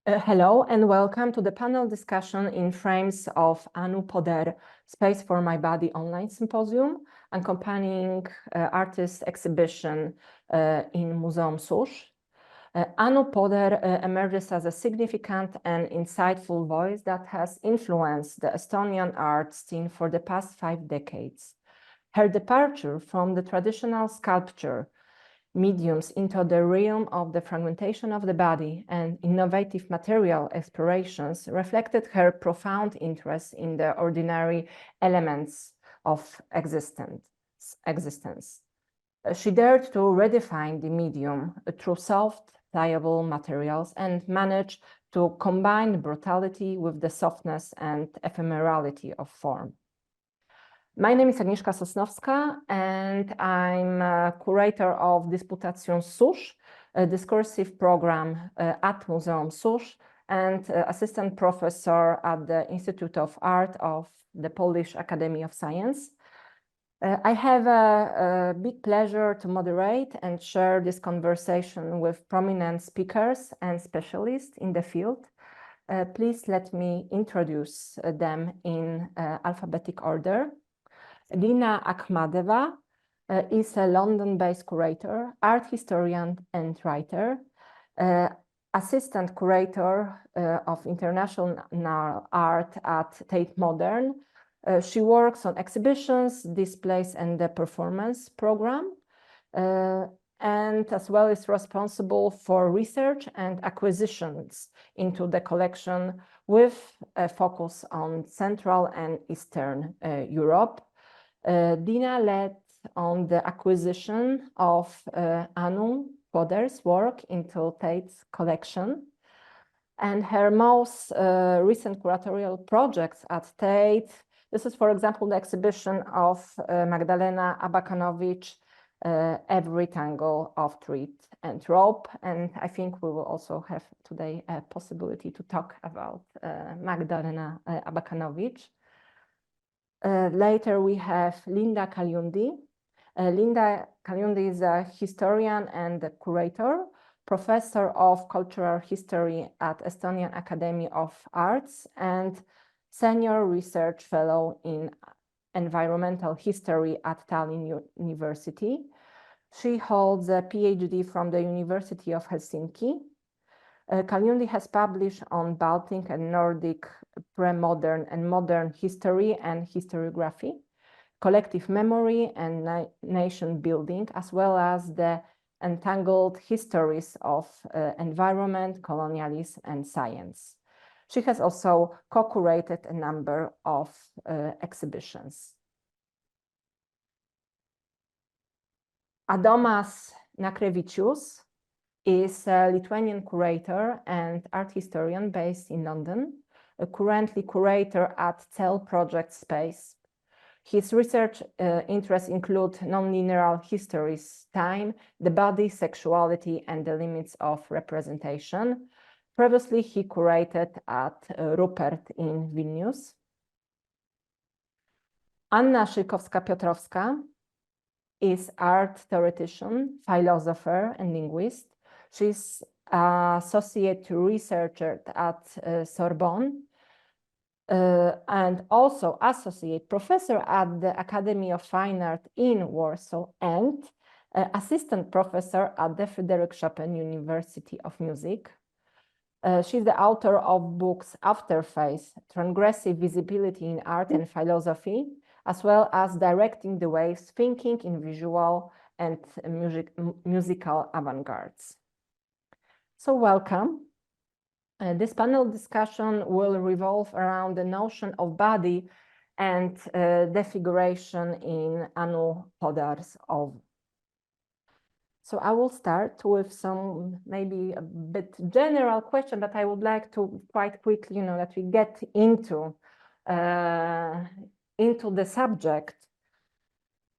Hello and welcome to the panel discussion in frames of Anu Põder, Space for My Body online symposium, accompanying artist exhibition in Muzeum Susz. Anu Põder emerges as a significant and insightful voice that has influenced the Estonian art scene for the past 5 decades. Her departure from the traditional sculpture mediums into the realm of the fragmentation of the body and innovative material explorations reflected her profound interest in the ordinary elements of existence. She dared to redefine the medium through soft, pliable materials and managed to combine brutality with the softness and ephemerality of form. My name is Agnieszka Sosnowska, and I'm a curator of Dysputation Susz, a discursive program at Muzeum Susz, and assistant professor at the Institute of Art of the Polish Academy of Science. I have a big pleasure to moderate and share this conversation with prominent speakers and specialists in the field. Please let me introduce them in alphabetic order. Alina Szapocznikow is a London-based curator, art historian and writer, assistant curator of international art at Tate Modern. She works on exhibitions, displays, and the performance program, and as well is responsible for research and acquisitions into the collection with a focus on Central and Eastern Europe. Dina led on the acquisition of Anu Põder's work into Tate's collection. And her most recent curatorial projects at Tate, this is, for example, the exhibition of Magdalena Abakanowicz, Every Tangle of Thread and Rope. And I think we will also have today a possibility to talk about Magdalena Abakanowicz. Later we have Linda Kalyundi. Linda Kalyundi is a historian and a curator, professor of cultural history at Estonian Academy of Arts, and senior research fellow in environmental history at Tallinn University. She holds a PhD from the University of Helsinki. Kalyundi has published on Baltic and Nordic pre-modern and modern history and historiography, collective memory and nation building, as well as the entangled histories of environment, colonialism, and science. She has also co-curated a number of exhibitions. Adomas Nakrevicius is a Lithuanian curator and art historian based in London, currently curator at Cell Project Space. His research interests include nonlinear histories, time, the body, sexuality, and the limits of representation. Previously, he curated at Rupert in Vilnius. Anna Szykowska-Piotrowska is art theoretician, philosopher, and linguist. She's associate researcher at Sorbonne and also associate professor at the Academy of Fine Art in Warsaw and assistant professor at the Frederick Chopin University of Music. She's the author of books Afterface, Transgressive Visibility in Art and Philosophy, as well as Directing the Waves, Thinking in Visual and Musical Avant-gardes. So welcome. This panel discussion will revolve around the notion of body and defiguration in Anu Põder's Oeuvre. So I will start with some maybe a bit general question, but I would like to quite quickly, that we get into the subject.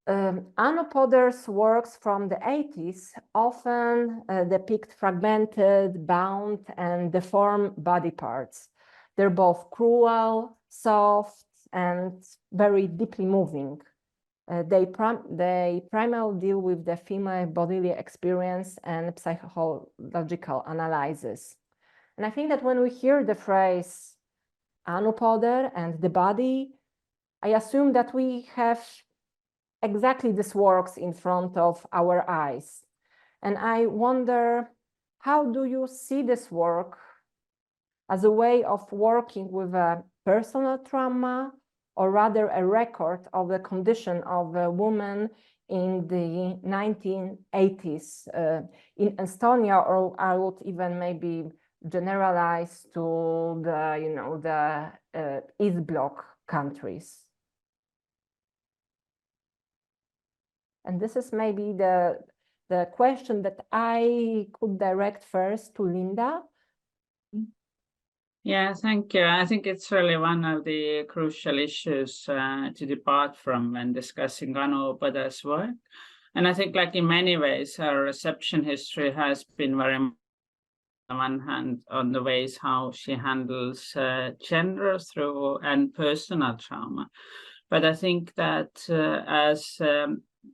Anu Põder's works from the 80s often depict fragmented, bound, and deformed body parts. They're both cruel, soft, and very deeply moving. They primarily deal with the female bodily experience and psychological analysis. And I think that when we hear the phrase Põder and the body, I assume that we have exactly these works in front of our eyes. And I wonder, how do you see this work as a way of working with a personal trauma, or rather a record of the condition of a woman in the 1980s in Estonia, or I would even maybe generalize to the, the East Bloc countries. And this is maybe the question that I could direct first to Linda. Yeah, thank you. I think it's really one of the crucial issues to depart from when discussing Anu Põder's work. And I think, like in many ways, her reception history has been very much, on the one hand, on the ways how she handles gender through and personal trauma. But I think that as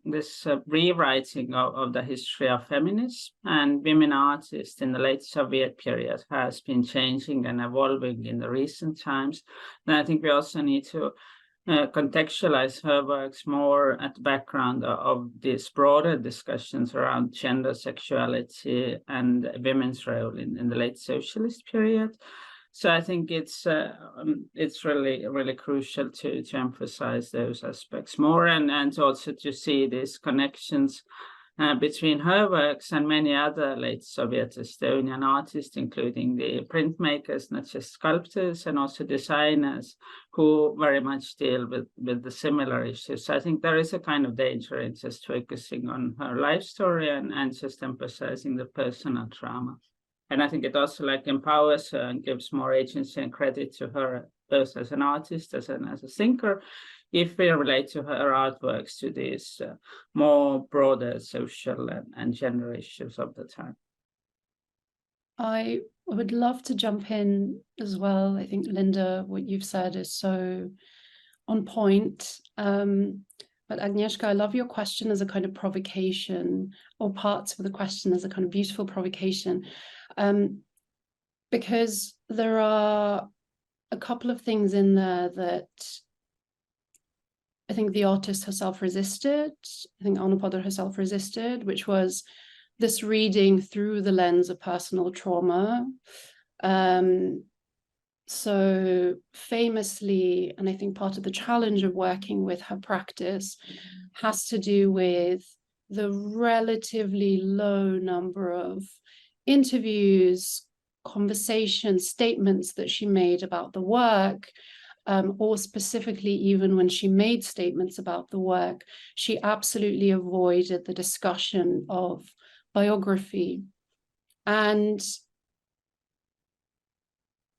this rewriting of the history of feminism and women artists in the late Soviet period has been changing and evolving in the recent times, then I think we also need to contextualize her works more at the background of these broader discussions around gender, sexuality, and women's role in the late socialist period. So I think it's really crucial to emphasize those aspects more, and also to see these connections between her works and many other late Soviet Estonian artists, including the printmakers, not just sculptors, and also designers who very much deal with the similar issues. So I think there is a kind of danger in just focusing on her life story and just emphasizing the personal trauma. And I think it also empowers her and gives more agency and credit to her, both as an artist, as a thinker, if we relate to her artworks to these more broader social and gender issues of the time. I would love to jump in as well. I think, Linda, what you've said is so on point. But Agnieszka, I love your question as a kind of provocation, or parts of the question as a kind of beautiful provocation, because there are a couple of things in there that I think the artist herself resisted. I think Anu Põder herself resisted, which was this reading through the lens of personal trauma. So famously, and I think part of the challenge of working with her practice has to do with the relatively low number of interviews, conversations, statements that she made about the work, or specifically even when she made statements about the work, she absolutely avoided the discussion of biography. And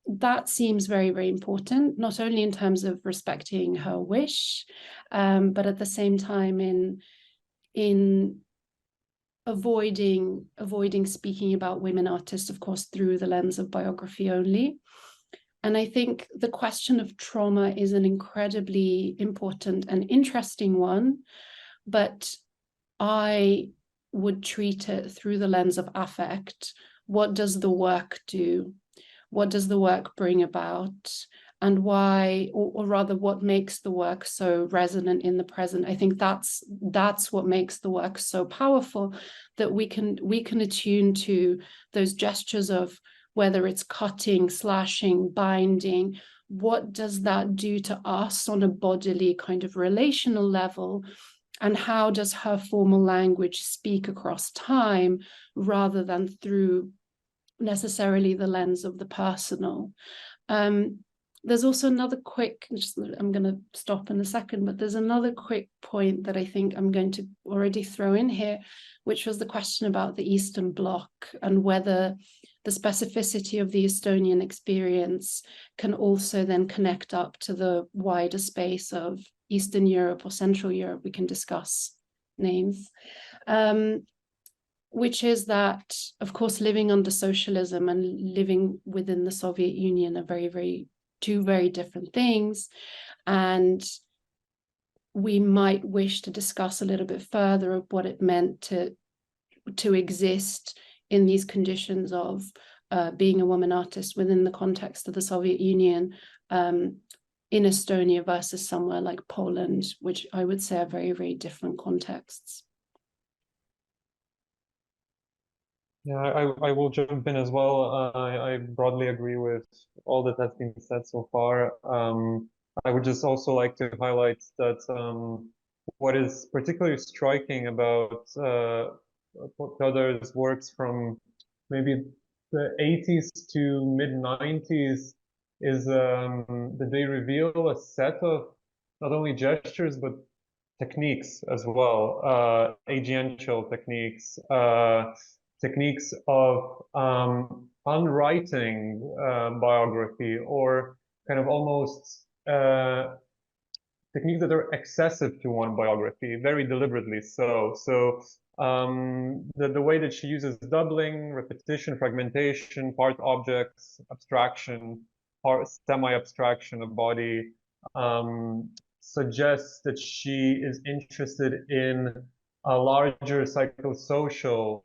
that seems very, very important, not only in terms of respecting her wish, but at the same time in avoiding speaking about women artists, of course, through the lens of biography only. And I think the question of trauma is an incredibly important and interesting one, but I would treat it through the lens of affect. What does the work do? What does the work bring about? And why, or rather, what makes the work so resonant in the present? I think that's what makes the work so powerful, that we can attune to those gestures of whether it's cutting, slashing, binding. What does that do to us on a bodily kind of relational level? And how does her formal language speak across time rather than through necessarily the lens of the personal? There's also another quick, I'm going to stop in a second, but there's another quick point that I think I'm going to already throw in here, which was the question about the Eastern Bloc and whether the specificity of the Estonian experience can also then connect up to the wider space of Eastern Europe or Central Europe. We can discuss names. Which is that, of course, living under socialism and living within the Soviet Union are two very different things. And we might wish to discuss a little bit further of what it meant to exist in these conditions of being a woman artist within the context of the Soviet Union in Estonia versus somewhere like Poland, which I would say are very, very different contexts. Yeah, I will jump in as well. I broadly agree with all that has been said so far. I would just also like to highlight that what is particularly striking about Põder's works from maybe the 80s to mid-90s is that they reveal a set of not only gestures but techniques as well, agential techniques, techniques of unwriting biography, or kind of almost techniques that are excessive to one biography, very deliberately so. So the way that she uses doubling, repetition, fragmentation, part objects, abstraction, semi-abstraction of body, suggests that she is interested in a larger psychosocial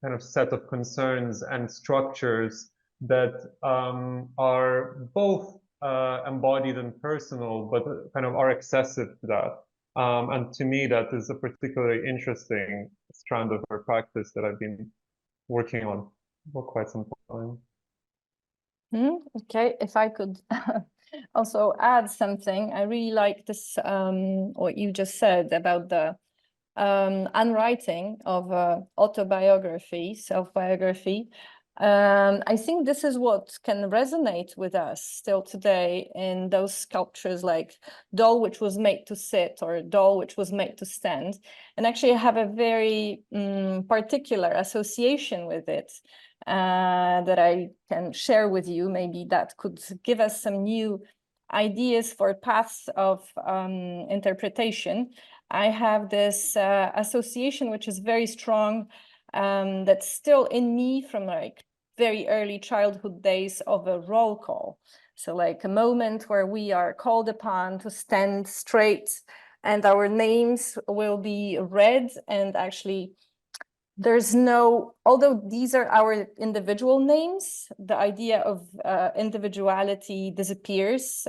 kind of set of concerns and structures that are both embodied and personal, but kind of are excessive to that. And to me, that is a particularly interesting strand of her practice that I've been working on for quite some time. Okay, if I could also add something, I really like this, what you just said about the unwriting of autobiography, self-biography. I think this is what can resonate with us still today in those sculptures like doll which was made to sit or doll which was made to stand. And actually I have a very particular association with it that I can share with you. Maybe that could give us some new ideas for paths of interpretation. I have this association which is very strong, that's still in me from like very early childhood days of a roll call. So like a moment where we are called upon to stand straight and our names will be read, and actually there's no, although these are our individual names, the idea of individuality disappears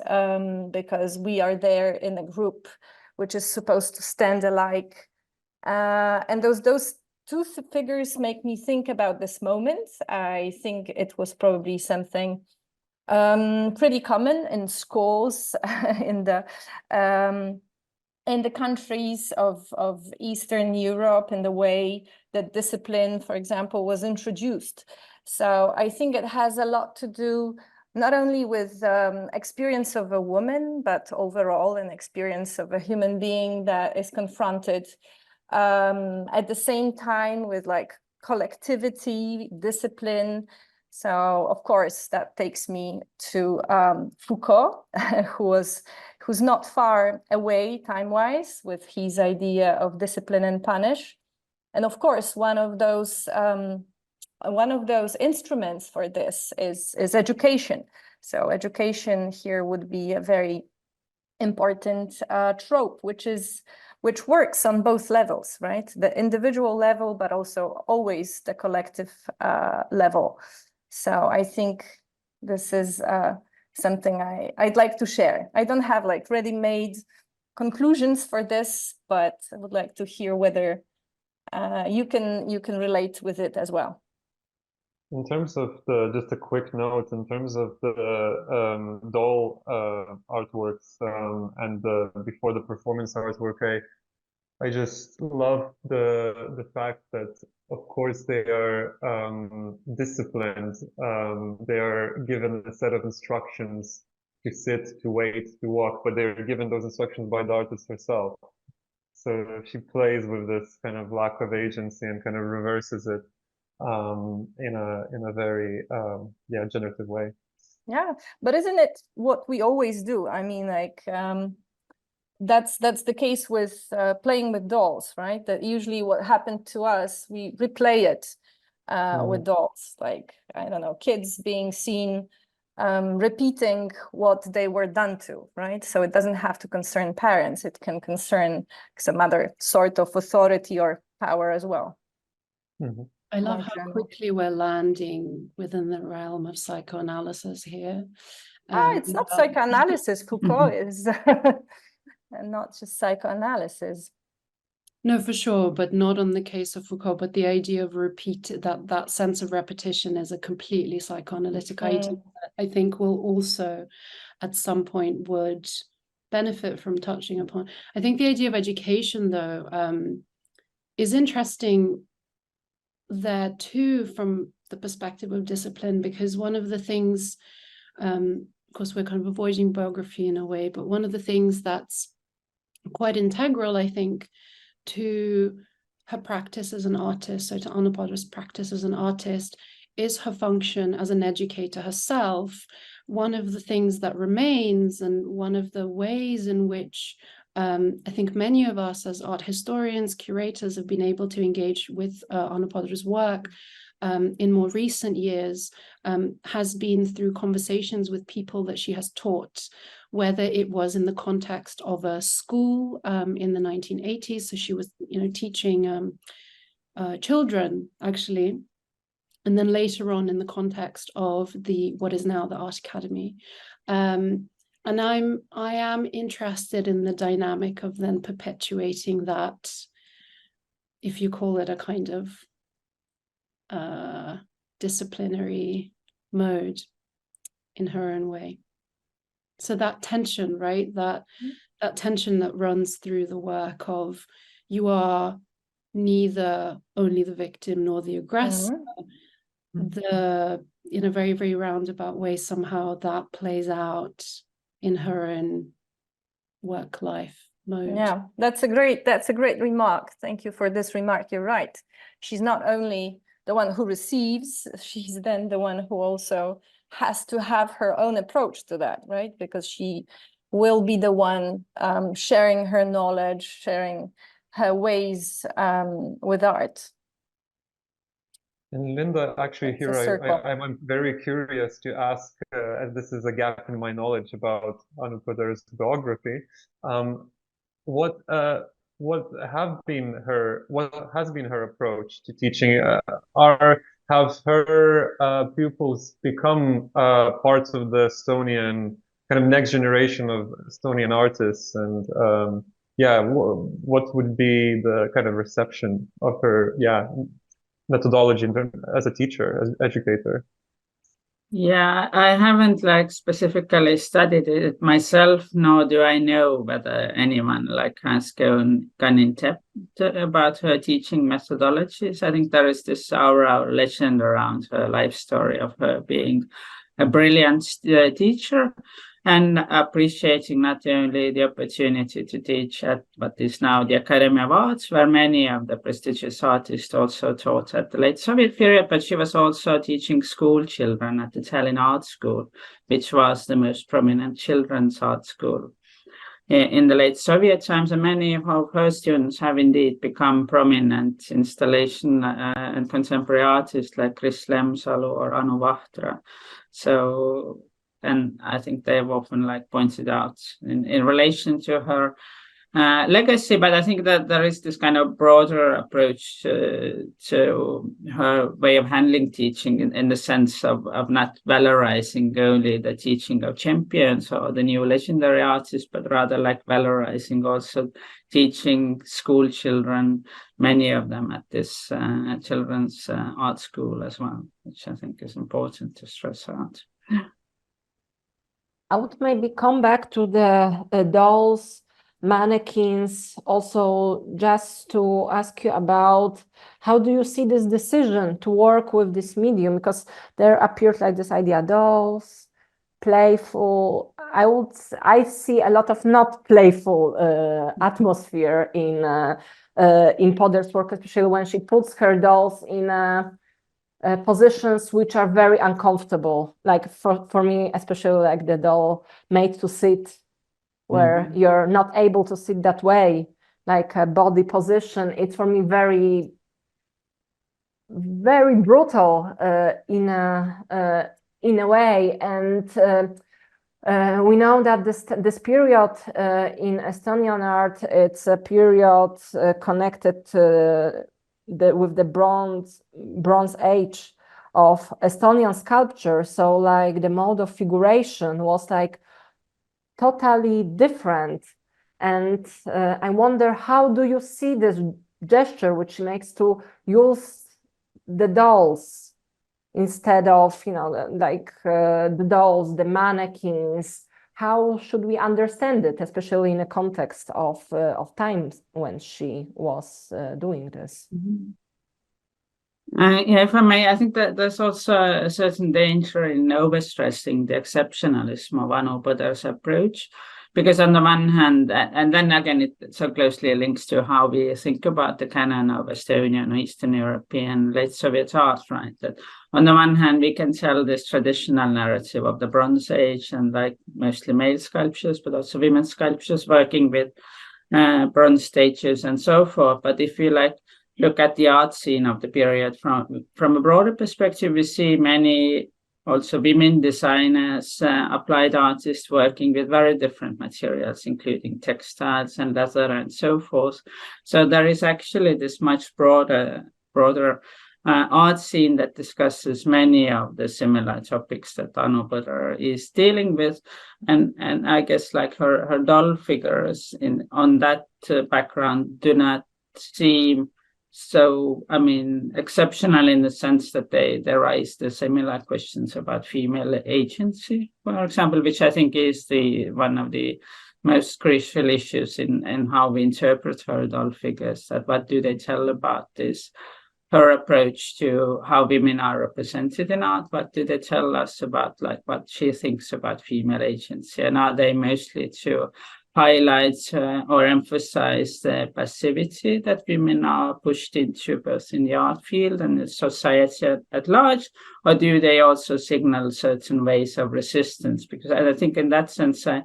because we are there in a group which is supposed to stand alike. And those two figures make me think about this moment. I think it was probably something pretty common in schools in the countries of Eastern Europe, in the way that discipline, for example, was introduced. So I think it has a lot to do not only with experience of a woman, but overall an experience of a human being that is confronted at the same time with like collectivity, discipline. So of course that takes me to Foucault, who's not far away time-wise with his idea of discipline and punish. And of course, one of those instruments for this is education. So education here would be a very important trope, which works on both levels, right? The individual level, but also always the collective level. So I think this is something I'd like to share. I don't have like ready-made conclusions for this, but I would like to hear whether you can relate with it as well. In terms of just a quick note, in terms of the doll artworks and before the performance artwork, I just love the fact that, of course, they are disciplined. They are given a set of instructions to sit, to wait, to walk, but they're given those instructions by the artist herself. So she plays with this kind of lack of agency and kind of reverses it in a very generative way. Yeah, but isn't it what we always do? I mean, like that's the case with playing with dolls, right? That usually what happened to us, we replay it with dolls. Like, I don't know, kids being seen repeating what they were done to, right? So it doesn't have to concern parents. It can concern some other sort of authority or power as well. I love more how general. quickly we're landing within the realm of psychoanalysis here. It's not psychoanalysis. Foucault is not just psychoanalysis. No, for sure, but not on the case of Foucault. But the idea of that sense of repetition is a completely psychoanalytic idea that I think will also, at some point, would benefit from touching upon. I think the idea of education, though, is interesting there too, from the perspective of discipline, because one of the things, of course, we're kind of avoiding biography in a way, but one of the things that's quite integral, I think, to her practice as an artist, so to Anna Põder's practice as an artist, is her function as an educator herself. One of the things that remains, and one of the ways in which I think many of us as art historians, curators, have been able to engage with Anna Põder's work in more recent years has been through conversations with people that she has taught, whether it was in the context of a school in the 1980s. So she was, teaching children, actually, and then later on in the context of what is now the Art Academy. And I am interested in the dynamic of then perpetuating that, if you call it a kind of disciplinary mode in her own way. So that tension, right? That tension that runs through the work of, you are neither only the victim nor the aggressor. In a very, very roundabout way, somehow that plays out in her own work life mode. Yeah, that's a great remark. Thank you for this remark. You're right. She's not only the one who receives, she's then the one who also has to have her own approach to that, right? Because she will be the one sharing her knowledge, sharing her ways with art. And Linda, actually, It's here I'm very curious to ask, as this is a gap in my knowledge about Anna Põder's biography, what has been her approach to teaching? Have her pupils become parts of the Estonian kind of next generation of Estonian artists? And what would be the kind of reception of her methodology as a teacher, as educator? Yeah, I haven't specifically studied it myself, nor do I know whether anyone has gone in depth about her teaching methodologies. I think there is this our legend around her life story of her being a brilliant teacher, and appreciating not only the opportunity to teach at what is now the Academy of Arts, where many of the prestigious artists also taught at the late Soviet period, but she was also teaching school children at the Tallinn Art School, which was the most prominent children's art school in the late Soviet times. And many of her students have indeed become prominent installation and contemporary artists like Kris Lemsalu or Anu Vahtra. So, and I think they've often pointed out in relation to her legacy, but I think that there is this kind of broader approach to her way of handling teaching in the sense of not valorizing only the teaching of champions or the new legendary artists, but rather valorizing also teaching school children, many of them at this children's art school as well, which I think is important to stress out. I would maybe come back to the dolls, mannequins, also just to ask you about how do you see this decision to work with this medium? Because there appears this idea, dolls, playful. I see a lot of not playful atmosphere in Põder's work, especially when she puts her dolls in positions which are very uncomfortable, for me, especially the doll made to sit, where you're not able to sit that way, a body position. It's for me very, very brutal in a way. And we know that this period in Estonian art, it's a period connected with the bronze age of Estonian sculpture. So like the mode of figuration was like totally different. And I wonder, how do you see this gesture, which makes to use the dolls instead of, you know, like the dolls, the mannequins? How should we understand it, especially in a context of times when she was doing this? Yeah, if I may, I think that there's also a certain danger in overstressing the exceptionalism of Anu Põder's approach, because on the one hand, and then again, it so closely links to how we think about the canon of Estonian, Eastern European, late Soviet art, right? That on the one hand, we can tell this traditional narrative of the Bronze Age and like mostly male sculptures, but also women's sculptures working with bronze statues and so forth. But if you like look at the art scene of the period from a broader perspective, we see many also women designers, applied artists working with very different materials, including textiles and leather and so forth. So there is actually this much broader art scene that discusses many of the similar topics that Anu Põder is dealing with, and I guess like her doll figures on that background do not seem so, I mean, exceptional in the sense that they raise the similar questions about female agency, for example, which I think is one of the most crucial issues in how we interpret her doll figures. That what do they tell about this? Her approach to how women are represented in art. What do they tell us about like what she thinks about female agency? And are they mostly to highlight or emphasize the passivity that women are pushed into both in the art field and the society at large, or do they also signal certain ways of resistance? Because I think in that sense, I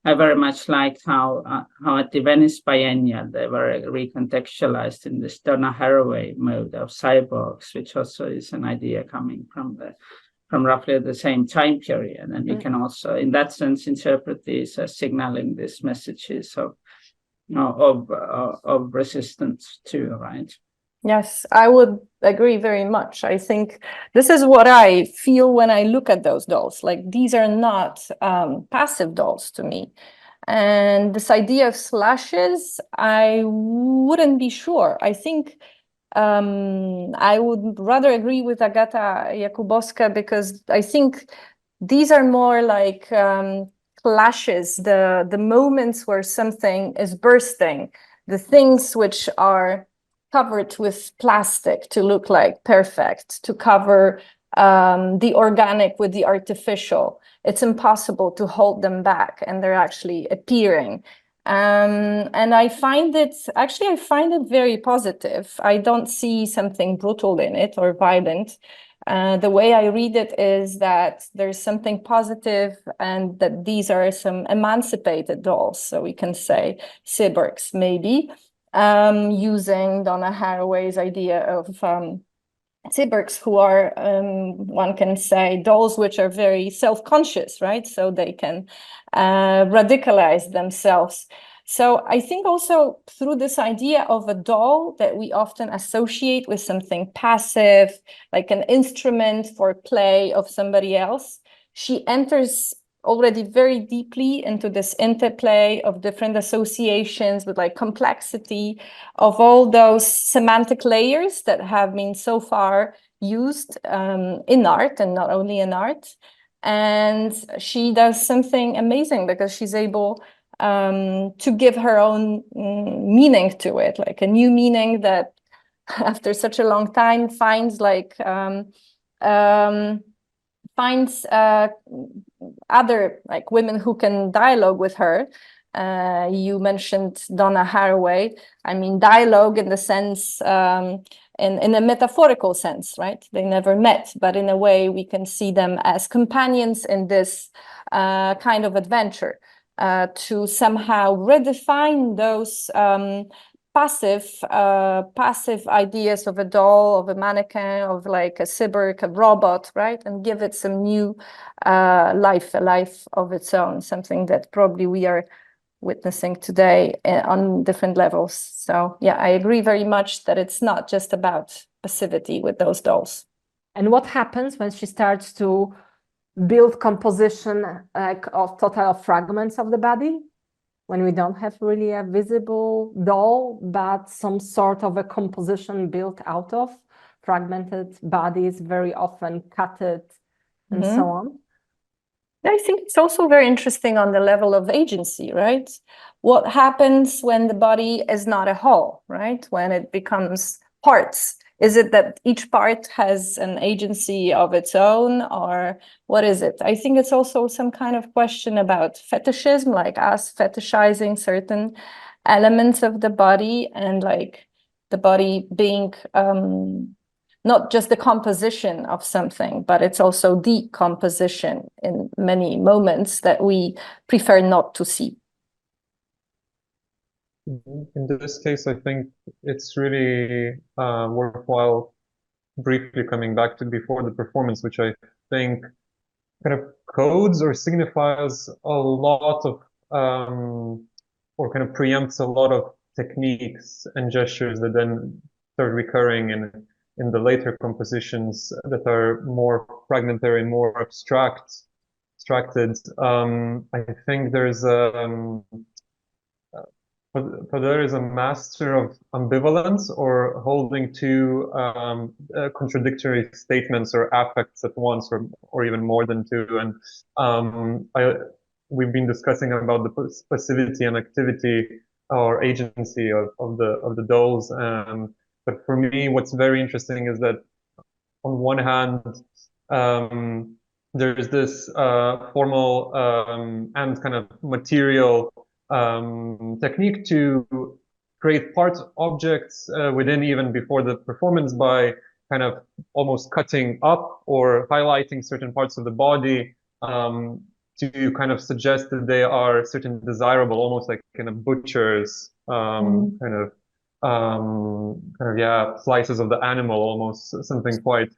very much liked how at the Venice Biennial they were recontextualized in this Donna Haraway mode of cyborgs, which also is an idea coming from roughly the same time period. And we can also, in that sense, interpret these as signaling these messages of resistance too, right? Yes, I would agree very much. I think this is what I feel when I look at those dolls. Like these are not passive dolls to me. And this idea of slashes, I wouldn't be sure. I think I would rather agree with Agata Jakubowska, because I think these are more like clashes, the moments where something is bursting, the things which are covered with plastic to look like perfect, to cover the organic with the artificial. It's impossible to hold them back, and they're actually appearing. And I find it very positive. I don't see something brutal in it or violent. The way I read it is that there's something positive, and that these are some emancipated dolls. So we can say cyborgs, maybe, using Donna Haraway's idea of cyborgs who are, one can say, dolls which are very self-conscious, right? So they can radicalize themselves. So I think also through this idea of a doll that we often associate with something passive, like an instrument for play of somebody else, she enters already very deeply into this interplay of different associations with like complexity of all those semantic layers that have been so far used in art, and not only in art. And she does something amazing because she's able to give her own meaning to it, like a new meaning that after such a long time finds like other like women who can dialogue with her. You mentioned Donna Haraway. I mean, dialogue in the sense, in a metaphorical sense, right? They never met, but in a way we can see them as companions in this kind of adventure, to somehow redefine those passive ideas of a doll, of a mannequin, of like a cyborg, a robot, right? And give it some new life, a life of its own, something that probably we are witnessing today on different levels. So yeah, I agree very much that it's not just about passivity with those dolls. And what happens when she starts to build composition of total fragments of the body? When we don't have really a visible doll, but some sort of a composition built out of fragmented bodies, very often cutted and so on. I think it's also very interesting on the level of agency, right? What happens when the body is not a whole, right? When it becomes parts. Is it that each part has an agency of its own, or what is it? I think it's also some kind of question about fetishism, like us fetishizing certain elements of the body, and like the body being not just the composition of something, but it's also the composition in many moments that we prefer not to see. In this case, I think it's really worthwhile briefly coming back to before the performance, which I think kind of codes or signifies a lot of, or kind of preempts a lot of techniques and gestures that then start recurring in the later compositions that are more fragmentary, more abstracted. I think there's Põder is a master of ambivalence, or holding two contradictory statements or affects at once, or even more than two. And we've been discussing about the passivity and activity or agency of the dolls. But for me, what's very interesting is that on one hand, there's this formal and kind of material technique to create part objects within, even before the performance, by kind of almost cutting up or highlighting certain parts of the body to kind of suggest that they are certain desirable, almost like kind of butchers, kind of yeah, slices of the animal, almost something quite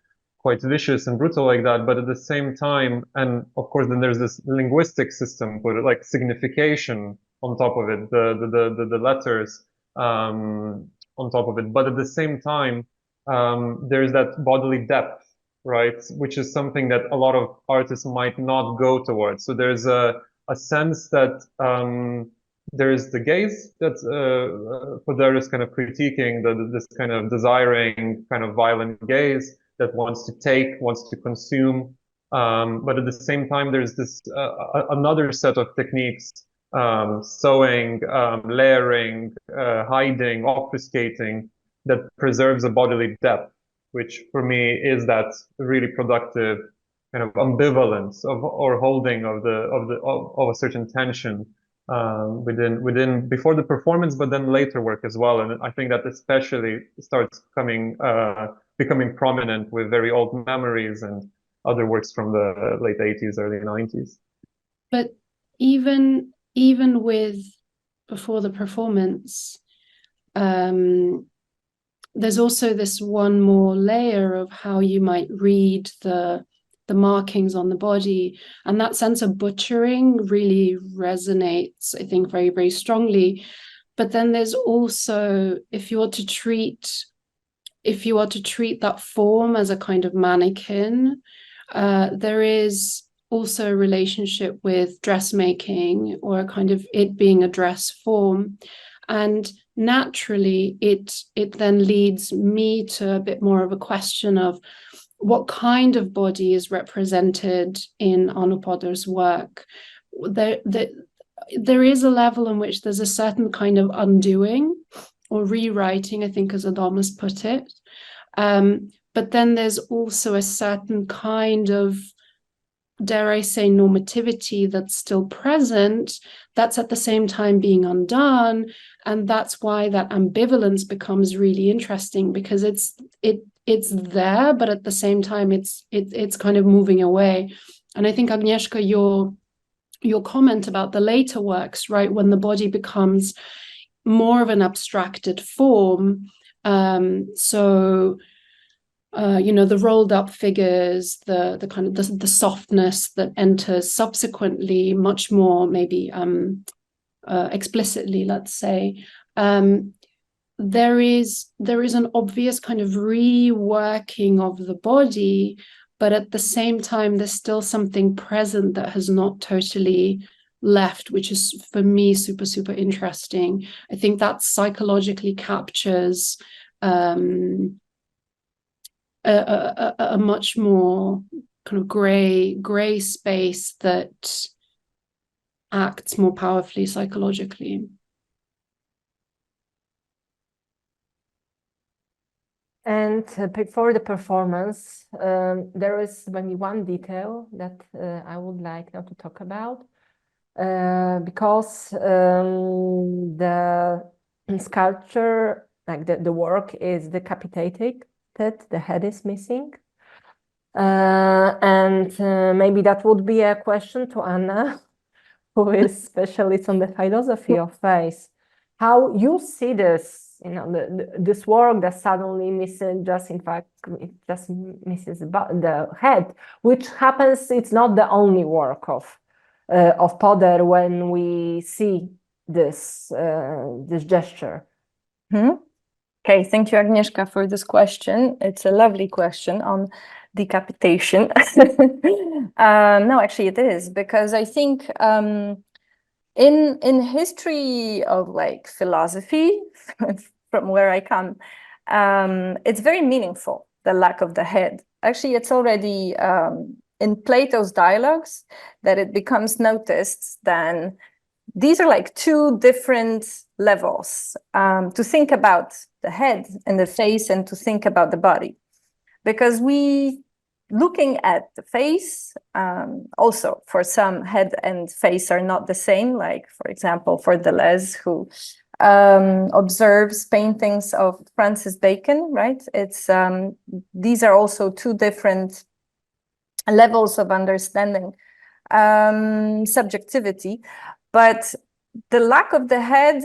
vicious and brutal like that. But at the same time, and of course then there's this linguistic system, but like signification on top of it, the letters on top of it. But at the same time, there's that bodily depth, right? Which is something that a lot of artists might not go towards. So there's a sense that there's the gaze that Põder is kind of critiquing, this kind of desiring, kind of violent gaze that wants to take, wants to consume. But at the same time, there's this another set of techniques, sewing, layering, hiding, obfuscating, that preserves a bodily depth, which for me is that really productive kind of ambivalence of, or holding of a certain tension within before the performance, but then later work as well. And I think that especially starts becoming prominent with very old memories and other works from the late 80s, early 90s. But even with before the performance, there's also this one more layer of how you might read the markings on the body, and that sense of butchering really resonates, I think, very, very strongly. But then there's also, if you are to treat that form as a kind of mannequin, there is also a relationship with dressmaking, or a kind of it being a dress form. And naturally, it then leads me to a bit more of a question of what kind of body is represented in Anu Põder's work. There is a level in which there's a certain kind of undoing or rewriting, I think, as Adamus put it. But then there's also a certain kind of, dare I say, normativity that's still present, that's at the same time being undone. And that's why that ambivalence becomes really interesting, because it's there, but at the same time it's kind of moving away. And I think, Agnieszka, your comment about the later works, right, when the body becomes more of an abstracted form, the rolled up figures, the kind of the softness that enters subsequently, much more maybe explicitly, let's say, there is an obvious kind of reworking of the body, but at the same time, there's still something present that has not totally left, which is for me super, super interesting. I think that psychologically captures a much more kind of gray space that acts more powerfully psychologically. And before the performance, there is maybe one detail that I would like now to talk about, because the sculpture, like the work, is decapitated, the head is missing. And maybe that would be a question to Anna, who is specialist on the philosophy of face. How you see this? You know, this work that suddenly misses, just in fact, it just misses the head, which happens. It's not the only work of Põder when we see this this gesture. Okay, thank you, Agnieszka, for this question. It's a lovely question on decapitation. No, actually, it is, because I think in history of like philosophy, from where I come, it's very meaningful, the lack of the head. Actually, it's already in Plato's dialogues that it becomes noticed. Then these are like two different levels to think about the head and the face, and to think about the body, because we looking at the face, also for some, head and face are not the same. Like, for example, for Deleuze, who observes paintings of Francis Bacon, right? It's these are also two different levels of understanding subjectivity. But the lack of the head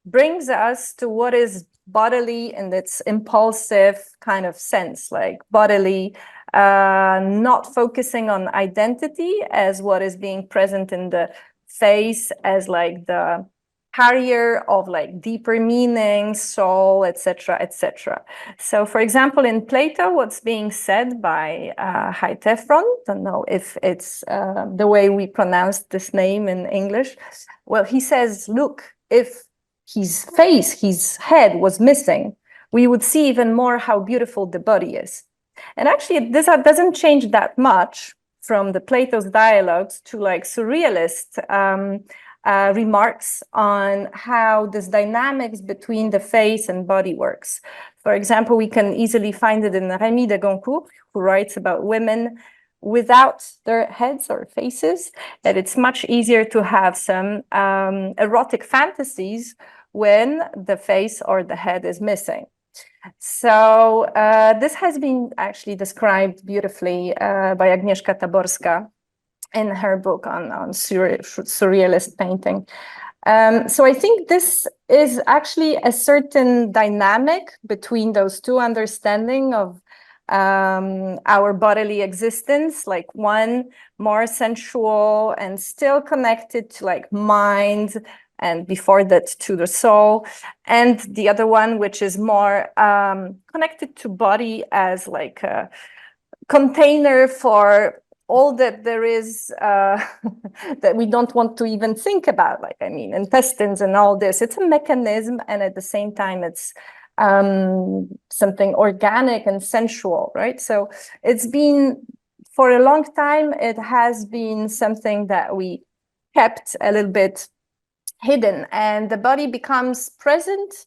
brings us to what is bodily in its impulsive kind of sense, like bodily, not focusing on identity as what is being present in the face, as like the carrier of like deeper meaning, soul, etc., etc. So, for example, in Plato, what's being said by Haitefron, don't know if it's the way we pronounce this name in English. Well, he says, look, if his face, his head was missing, we would see even more how beautiful the body is. And actually, this doesn't change that much from the Plato's dialogues to like surrealist remarks on how this dynamics between the face and body works. For example, we can easily find it in Rémy de Goncourt, who writes about women without their heads or faces, that it's much easier to have some erotic fantasies when the face or the head is missing. So this has been actually described beautifully by Agnieszka Taborska in her book on surrealist painting. So I think this is actually a certain dynamic between those two understanding of our bodily existence, like one more sensual and still connected to like mind, and before that to the soul, and the other one which is more connected to body as like a container for all that there is that we don't want to even think about, like, I mean, intestines and all this. It's a mechanism, and at the same time it's something organic and sensual, right? So it's been, for a long time, it has been something that we kept a little bit hidden, and the body becomes present.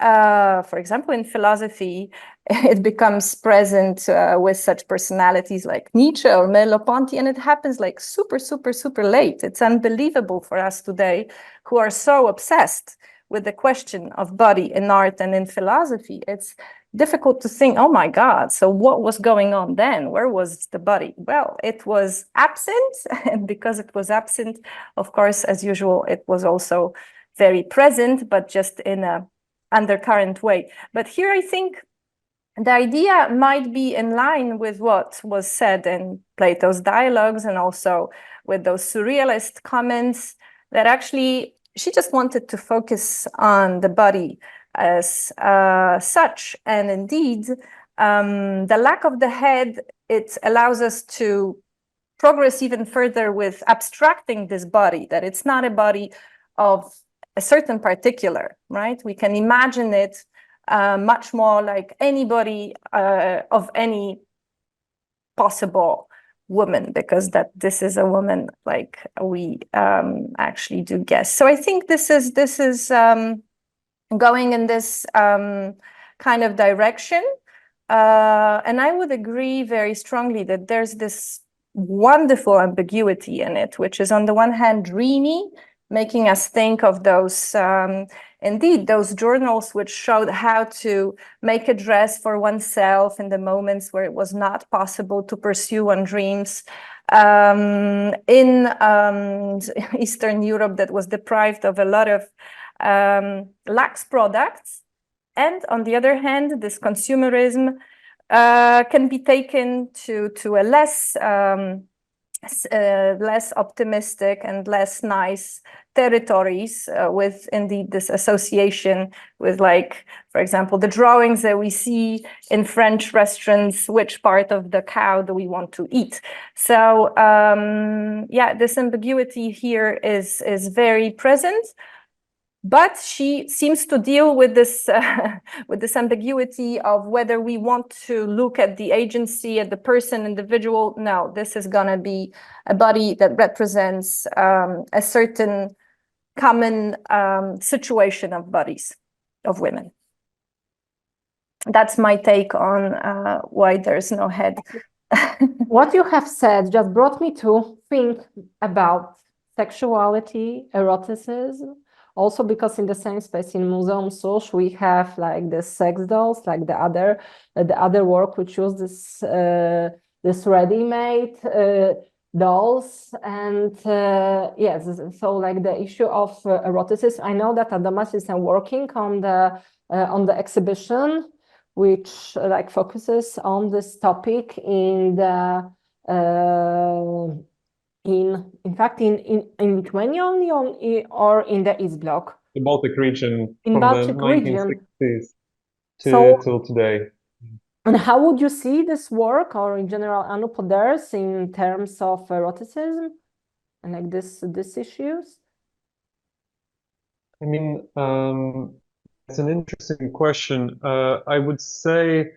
For example, in philosophy, it becomes present with such personalities like Nietzsche or Merleau-Ponty, and it happens like super, super, super late. It's unbelievable for us today, who are so obsessed with the question of body in art and in philosophy. It's difficult to think, oh my God, so what was going on then? Where was the body? Well, it was absent, and because it was absent, of course, as usual, it was also very present, but just in a undercurrent way. But here I think the idea might be in line with what was said in Plato's dialogues, and also with those surrealist comments, that actually she just wanted to focus on the body as such. And indeed, the lack of the head, it allows us to progress even further with abstracting this body, that it's not a body of a certain particular, right? We can imagine it much more like anybody of any possible woman, because that this is a woman like we actually do guess. So I think this is going in this kind of direction. And I would agree very strongly that there's this wonderful ambiguity in it, which is on the one hand dreamy, making us think of those, indeed, those journals which showed how to make a dress for oneself in the moments where it was not possible to pursue one's dreams. In Eastern Europe, that was deprived of a lot of lax products. And on the other hand, this consumerism can be taken to a less optimistic and less nice territories, with indeed this association with, like, for example, the drawings that we see in French restaurants, which part of the cow do we want to eat? So yeah, this ambiguity here is very present. But she seems to deal with this ambiguity of whether we want to look at the agency, at the person, individual. No, this is going to be a body that represents a certain common situation of bodies of women. That's my take on why there's no head. What you have said just brought me to think about sexuality, eroticism. Also, because in the same space in Museum Soch, we have like the sex dolls, like the other work which use this ready-made dolls, and yes, so like the issue of eroticism. I know that Adamas is working on the exhibition, which like focuses on this topic in the in fact, in Lithuania only, or in the East Bloc? The Baltic region In from Baltic the region. 1960s So, till today. And how would you see this work, or in general, Anu Põder's, in terms of eroticism and like this issues? I mean, it's an interesting question. I would say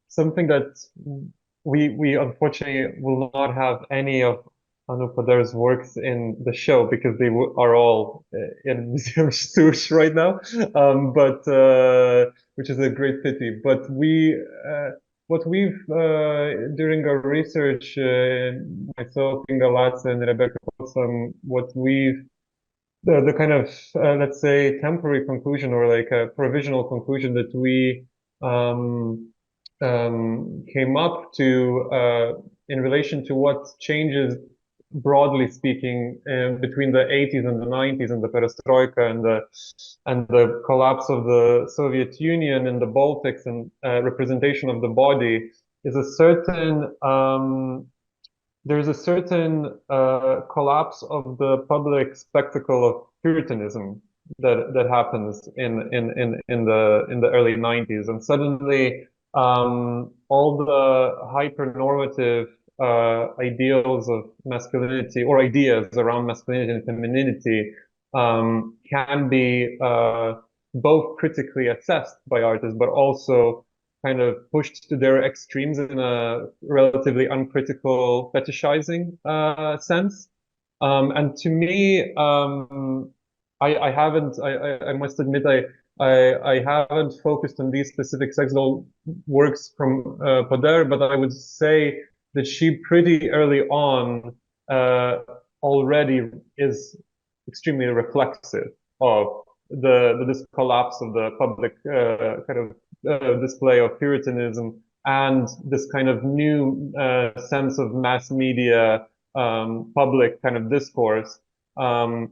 something that we unfortunately will not have any of Anu Põder's works in the show because they are all in Museum Soch right now, but which is a great pity. But what we've during our research, myself, Inga Latze, and Rebecca Potsam, what we've the kind of let's say temporary conclusion, or like a provisional conclusion that we came up to in relation to what changes, broadly speaking, between the 80s and the 90s and the perestroika and the collapse of the Soviet Union and the Baltics and representation of the body, is a certain there's a certain collapse of the public spectacle of Puritanism that happens in the early 90s, and suddenly all the hypernormative ideals of masculinity, or ideas around masculinity and femininity, can be both critically assessed by artists, but also kind of pushed to their extremes in a relatively uncritical fetishizing sense. And to me, I must admit, I haven't focused on these specific sex doll works from Põder, but I would say that she pretty early on already is extremely reflexive of this collapse of the public kind of display of Puritanism, and this kind of new sense of mass media public kind of discourse,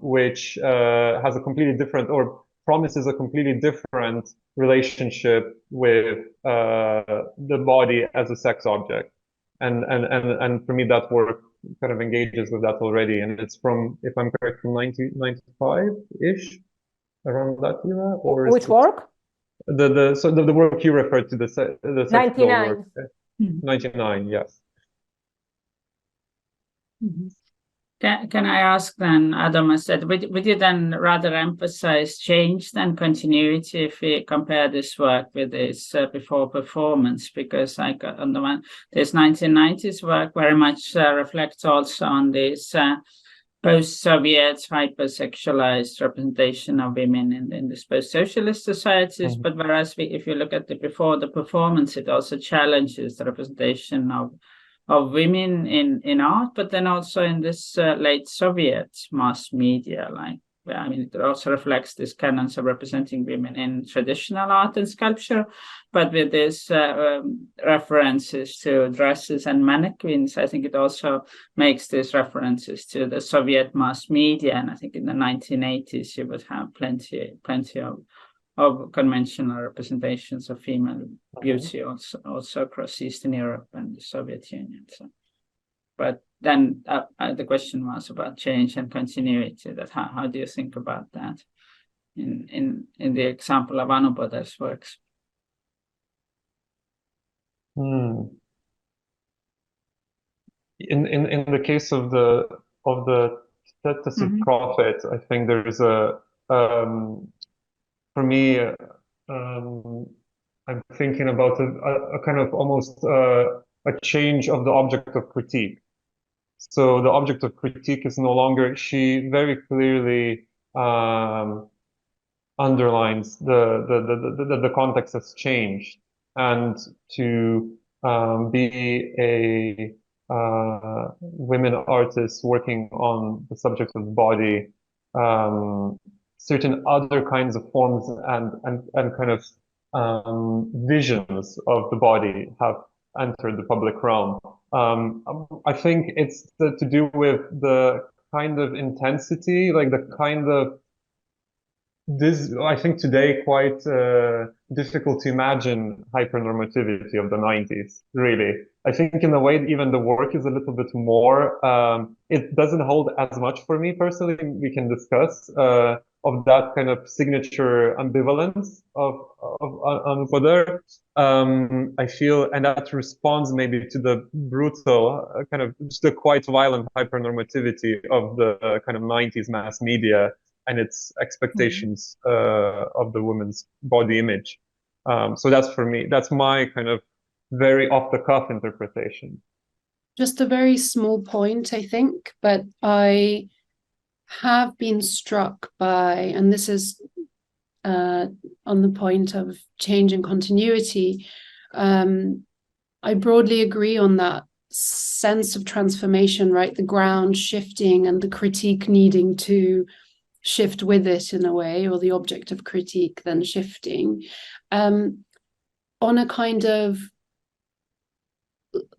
which has a completely different, or promises a completely different relationship with the body as a sex object. And for me, that work kind of engages with that already, and it's from, if I'm correct, from 1995-ish, around that era. Or Which work? The work you referred to, the sex doll 99. work. 99, yes. Can I ask then, Adam, I said, would you then rather emphasize change than continuity if we compare this work with this before performance? Because I got on the one, this 1990s work very much reflects also on this post-Soviet hypersexualized representation of women in this post-socialist societies. But whereas if you look at the before the performance, it also challenges the representation of women in art, but then also in this late Soviet mass media, like, I mean, it also reflects these canons of representing women in traditional art and sculpture, but with these references to dresses and mannequins, I think it also makes these references to the Soviet mass media. And I think in the 1980s, you would have plenty of conventional representations of female beauty also across Eastern Europe and the Soviet Union. So, but then the question was about change and continuity. That how do you think about that in the example of Anu Põder's works? In the case of the status of prophet, I think there is a for me, I'm thinking about a kind of almost a change of the object of critique. So the object of critique is no longer, she very clearly underlines the context has changed, and to be a women artist working on the subject of body, certain other kinds of forms and kind of visions of the body have entered the public realm. I think it's to do with the kind of intensity, like the kind of this, I think today quite difficult to imagine hypernormativity of the 90s, really. I think in a way, even the work is a little bit more, it doesn't hold as much for me personally, we can discuss, of that kind of signature ambivalence of Anu Põder. I feel, and that responds maybe to the brutal, kind of just the quite violent hypernormativity of the kind of 90s mass media and its expectations of the woman's body image. So that's for me, that's my kind of very off-the-cuff interpretation. Just a very small point, I think, but I have been struck by, and this is on the point of change and continuity, I broadly agree on that sense of transformation, right? The ground shifting and the critique needing to shift with it in a way, or the object of critique then shifting on a kind of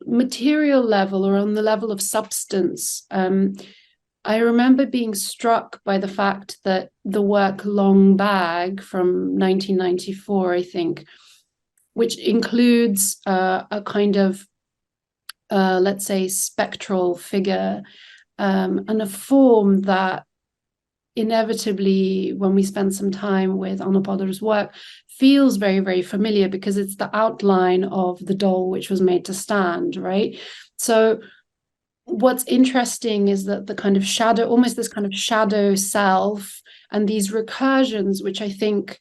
material level or on the level of substance. I remember being struck by the fact that the work Long Bag from 1994, I think, which includes a kind of, let's say, spectral figure and a form that inevitably, when we spend some time with Anu Põder's work, feels very, very familiar because it's the outline of the doll which was made to stand, right? So what's interesting is that the kind of shadow, almost this kind of shadow self, and these recursions, which I think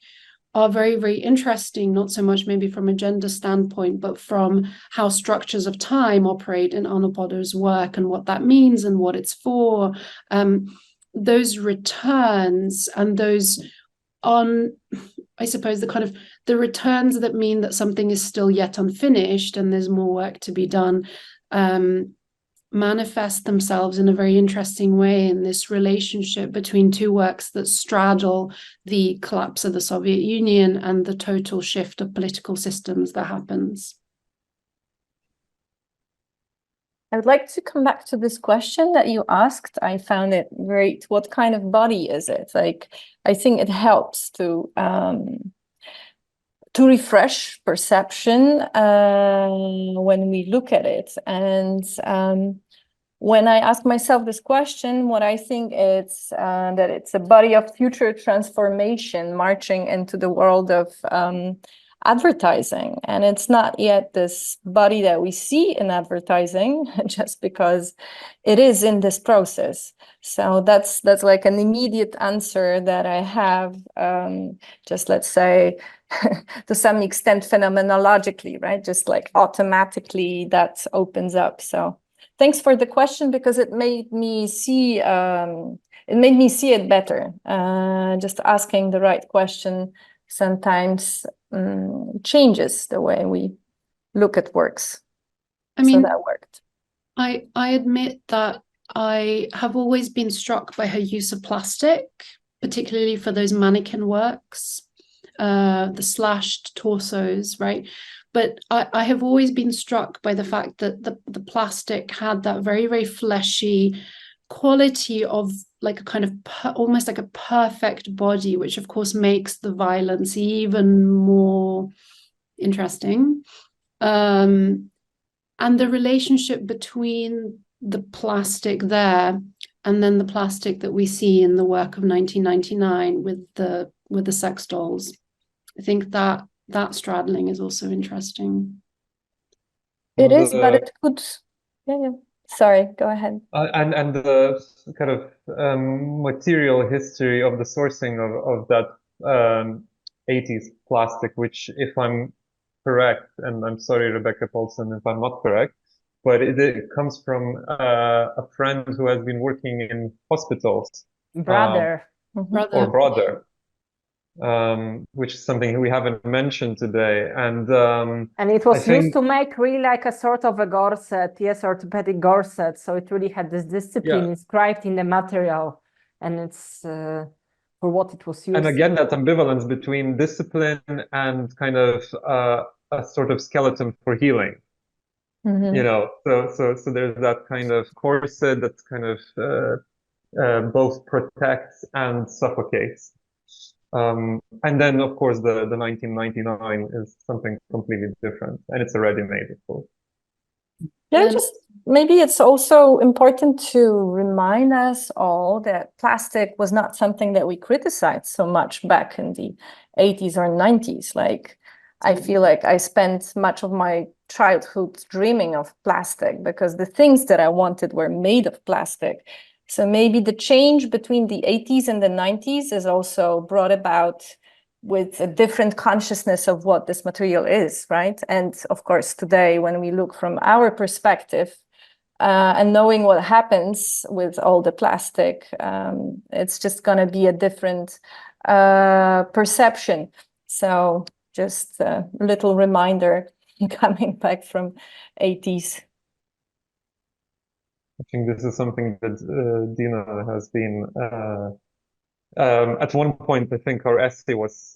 are very, very interesting, not so much maybe from a gender standpoint, but from how structures of time operate in Anu Põder's work and what that means and what it's for. Those returns and those I suppose the kind of the returns that mean that something is still yet unfinished and there's more work to be done, manifest themselves in a very interesting way in this relationship between two works that straddle the collapse of the Soviet Union and the total shift of political systems that happens. I would like to come back to this question that you asked. I found it great. What kind of body is it? Like, I think it helps to refresh perception when we look at it. And when I ask myself this question, what I think is that it's a body of future transformation marching into the world of advertising. And it's not yet this body that we see in advertising, just because it is in this process. So that's like an immediate answer that I have, just let's say, to some extent phenomenologically, right? Just like automatically that opens up. So thanks for the question, because it made me see it better. Just asking the right question sometimes changes the way we look at works. I mean, so that worked. I admit that I have always been struck by her use of plastic, particularly for those mannequin works, the slashed torsos, right? But I have always been struck by the fact that the plastic had that very, very fleshy quality of like a kind of almost like a perfect body, which of course makes the violence even more interesting. And the relationship between the plastic there and then the plastic that we see in the work of 1999 with the sex dolls. I think that straddling is also interesting. It is, but it could. Yeah. Sorry, go ahead. And the kind of material history of the sourcing of that 80s plastic, which, if I'm correct, and I'm sorry, Rebecca Paulson, if I'm not correct, but it comes from a friend who has been working in hospitals. Brother. Or brother. Which is something we haven't mentioned today, and it was used to make really like a sort of a gorset, yes, orthopedic gorset. So it really had this discipline inscribed in the material, and it's for what it was used. And again, that ambivalence between discipline and kind of a sort of skeleton for healing. You know, so there's that kind of corset that kind of both protects and suffocates. And then, of course, the 1999 is something completely different, and it's a ready-made, of course. Yeah, just maybe it's also important to remind us all that plastic was not something that we criticized so much back in the 80s or 90s. Like, I feel like I spent much of my childhood dreaming of plastic because the things that I wanted were made of plastic. So maybe the change between the 80s and the 90s is also brought about with a different consciousness of what this material is, right? And of course, today, when we look from our perspective and knowing what happens with all the plastic, it's just going to be a different perception. So just a little reminder coming back from 80s. I think this is something that Dina has been, at one point, I think our essay was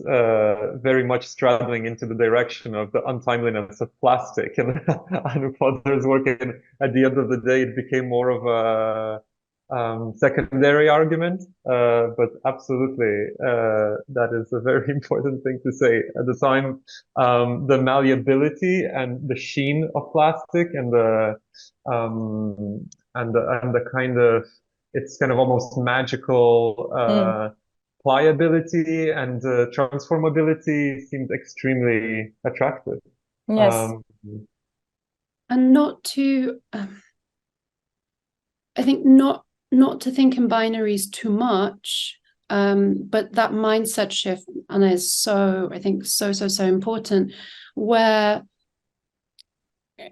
very much straddling into the direction of the untimeliness of plastic. And Anu Põder's work, at the end of the day, it became more of a secondary argument. But absolutely, that is a very important thing to say. At the time, the malleability and the sheen of plastic and the kind of, it's kind of almost magical pliability and transformability seemed extremely attractive. Yes. And not to, I think not to think in binaries too much, but that mindset shift, and is so, I think, so important, where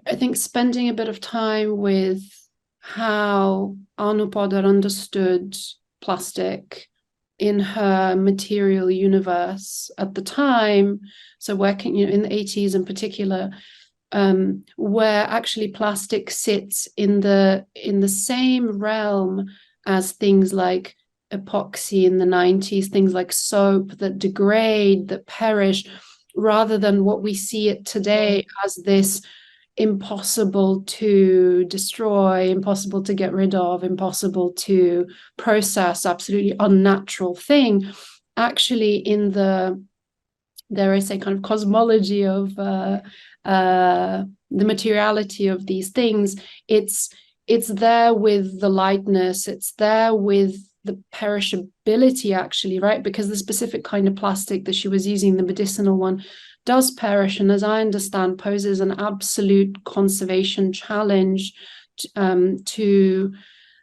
I think spending a bit of time with how Anu Põder understood plastic in her material universe at the time, so working, you know, in the 80s in particular, where actually plastic sits in the same realm as things like epoxy in the 90s, things like soap that degrade, that perish, rather than what we see it today as this impossible to destroy, impossible to get rid of, impossible to process, absolutely unnatural thing. Actually, in the, dare I say, kind of cosmology of the materiality of these things, it's it's there with the lightness, it's there with the perishability, actually, right? Because the specific kind of plastic that she was using, the medicinal one, does perish, and as I understand, poses an absolute conservation challenge to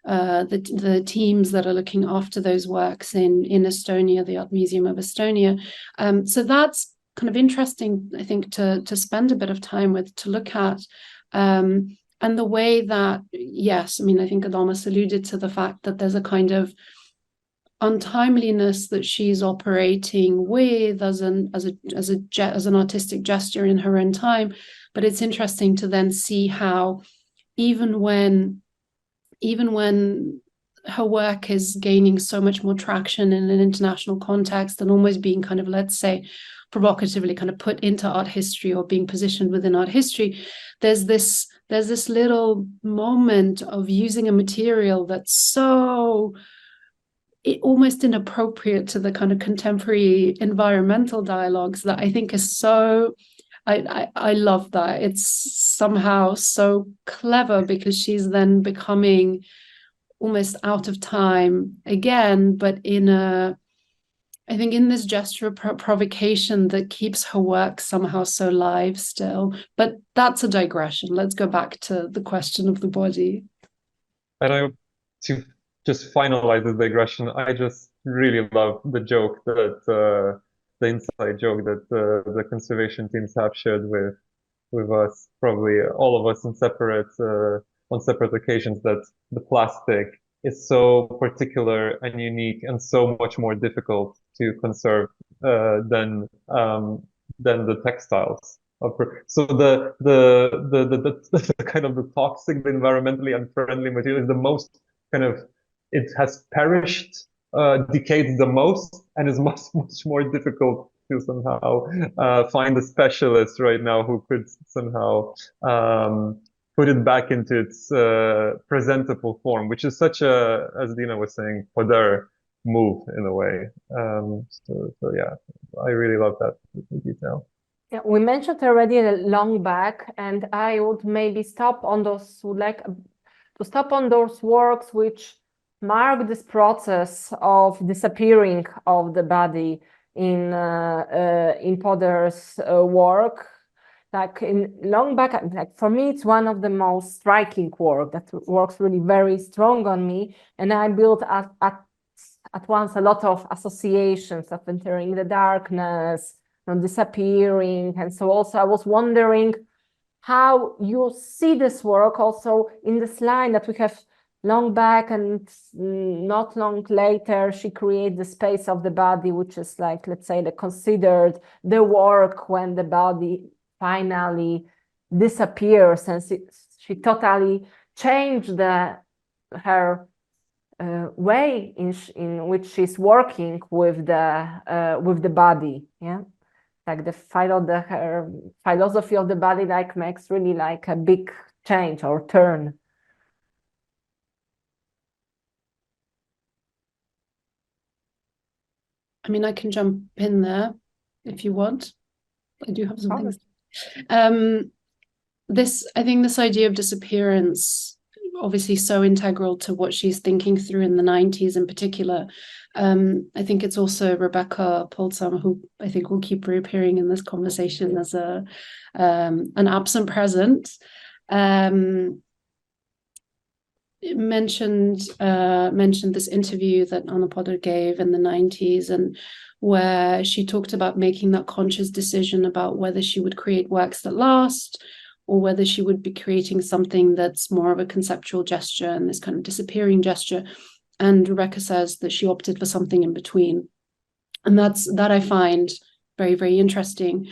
the teams that are looking after those works in Estonia, the Art Museum of Estonia. So that's kind of interesting, I think, to spend a bit of time with, to look at. And the way that, yes, I mean, I think Adamas alluded to the fact that there's a kind of untimeliness that she's operating with as an artistic gesture in her own time. But it's interesting to then see how even when her work is gaining so much more traction in an international context and almost being kind of, let's say, provocatively kind of put into art history or being positioned within art history, there's this little moment of using a material that's so almost inappropriate to the kind of contemporary environmental dialogues that I think is so, I love that. It's somehow so clever, because she's then becoming almost out of time again, but I think in this gesture of provocation that keeps her work somehow so live still. But that's a digression. Let's go back to the question of the body. And to just finalize the digression, I just really love the joke that the inside joke that the conservation teams have shared with us, probably all of us on separate occasions, that the plastic is so particular and unique and so much more difficult to conserve than the textiles. So the kind of the toxic, the environmentally unfriendly material is the most kind of, it has perished, decayed the most, and is much more difficult to somehow find a specialist right now who could somehow put it back into its presentable form, which is such a, as Dina was saying, Põder move in a way. So yeah, I really love that detail. Yeah, we mentioned already long back, and I would maybe stop on those, would like to stop on those works which mark this process of disappearing of the body in Põder's work. Like in long back, like for me, it's one of the most striking work that works really very strong on me, and I built at once a lot of associations of entering the darkness, disappearing. And so also I was wondering how you see this work also in this line that we have long back, and not long later she creates the space of the body, which is like, let's say, considered the work when the body finally disappears, and she totally changed her way in which she's working with the body. Yeah, like her philosophy of the body like makes really like a big change or turn. I mean, I can jump in there if you want. I do have some things. I think this idea of disappearance, obviously so integral to what she's thinking through in the 90s in particular. I think it's also Rebecca Polsam, who I think will keep reappearing in this conversation as an absent present. Mentioned this interview that Anna Põder gave in the 90s, and where she talked about making that conscious decision about whether she would create works that last, or whether she would be creating something that's more of a conceptual gesture and this kind of disappearing gesture. And Rebecca says that she opted for something in between. And that I find very, very interesting.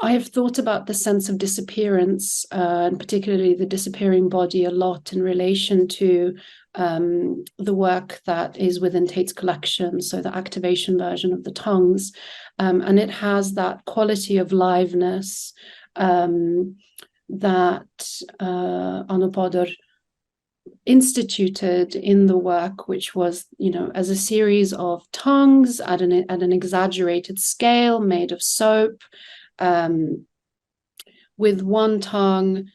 I have thought about the sense of disappearance, and particularly the disappearing body, a lot in relation to the work that is within Tate's collection, so the activation version of the tongues. And it has that quality of liveness that Anna Põder instituted in the work, which was, as a series of tongues at an exaggerated scale made of soap, with one tongue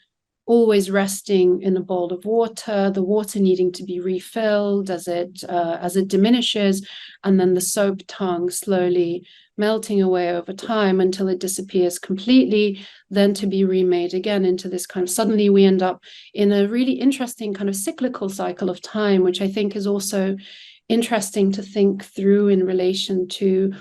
always resting in a bowl of water, the water needing to be refilled as it diminishes, and then the soap tongue slowly melting away over time until it disappears completely, then to be remade again into this kind of, suddenly we end up in a really interesting kind of cyclical cycle of time, which I think is also interesting to think through in relation to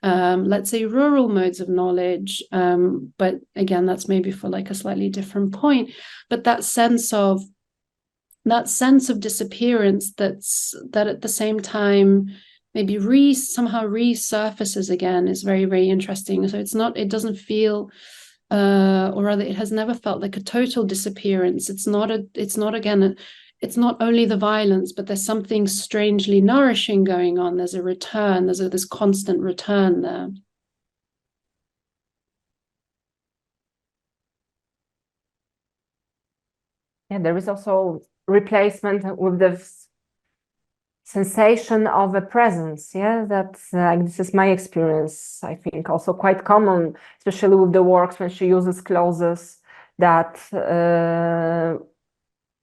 let's say rural modes of knowledge, but again, that's maybe for like a slightly different point. But that sense of disappearance that at the same time maybe somehow resurfaces again is very, very interesting. So it doesn't feel, or rather, it has never felt like a total disappearance. It's not only the violence, but there's something strangely nourishing going on. There's a return, there's this constant return there. Yeah, there is also replacement with the sensation of a presence. Yeah, that's this is my experience. I think also quite common, especially with the works when she uses clauses that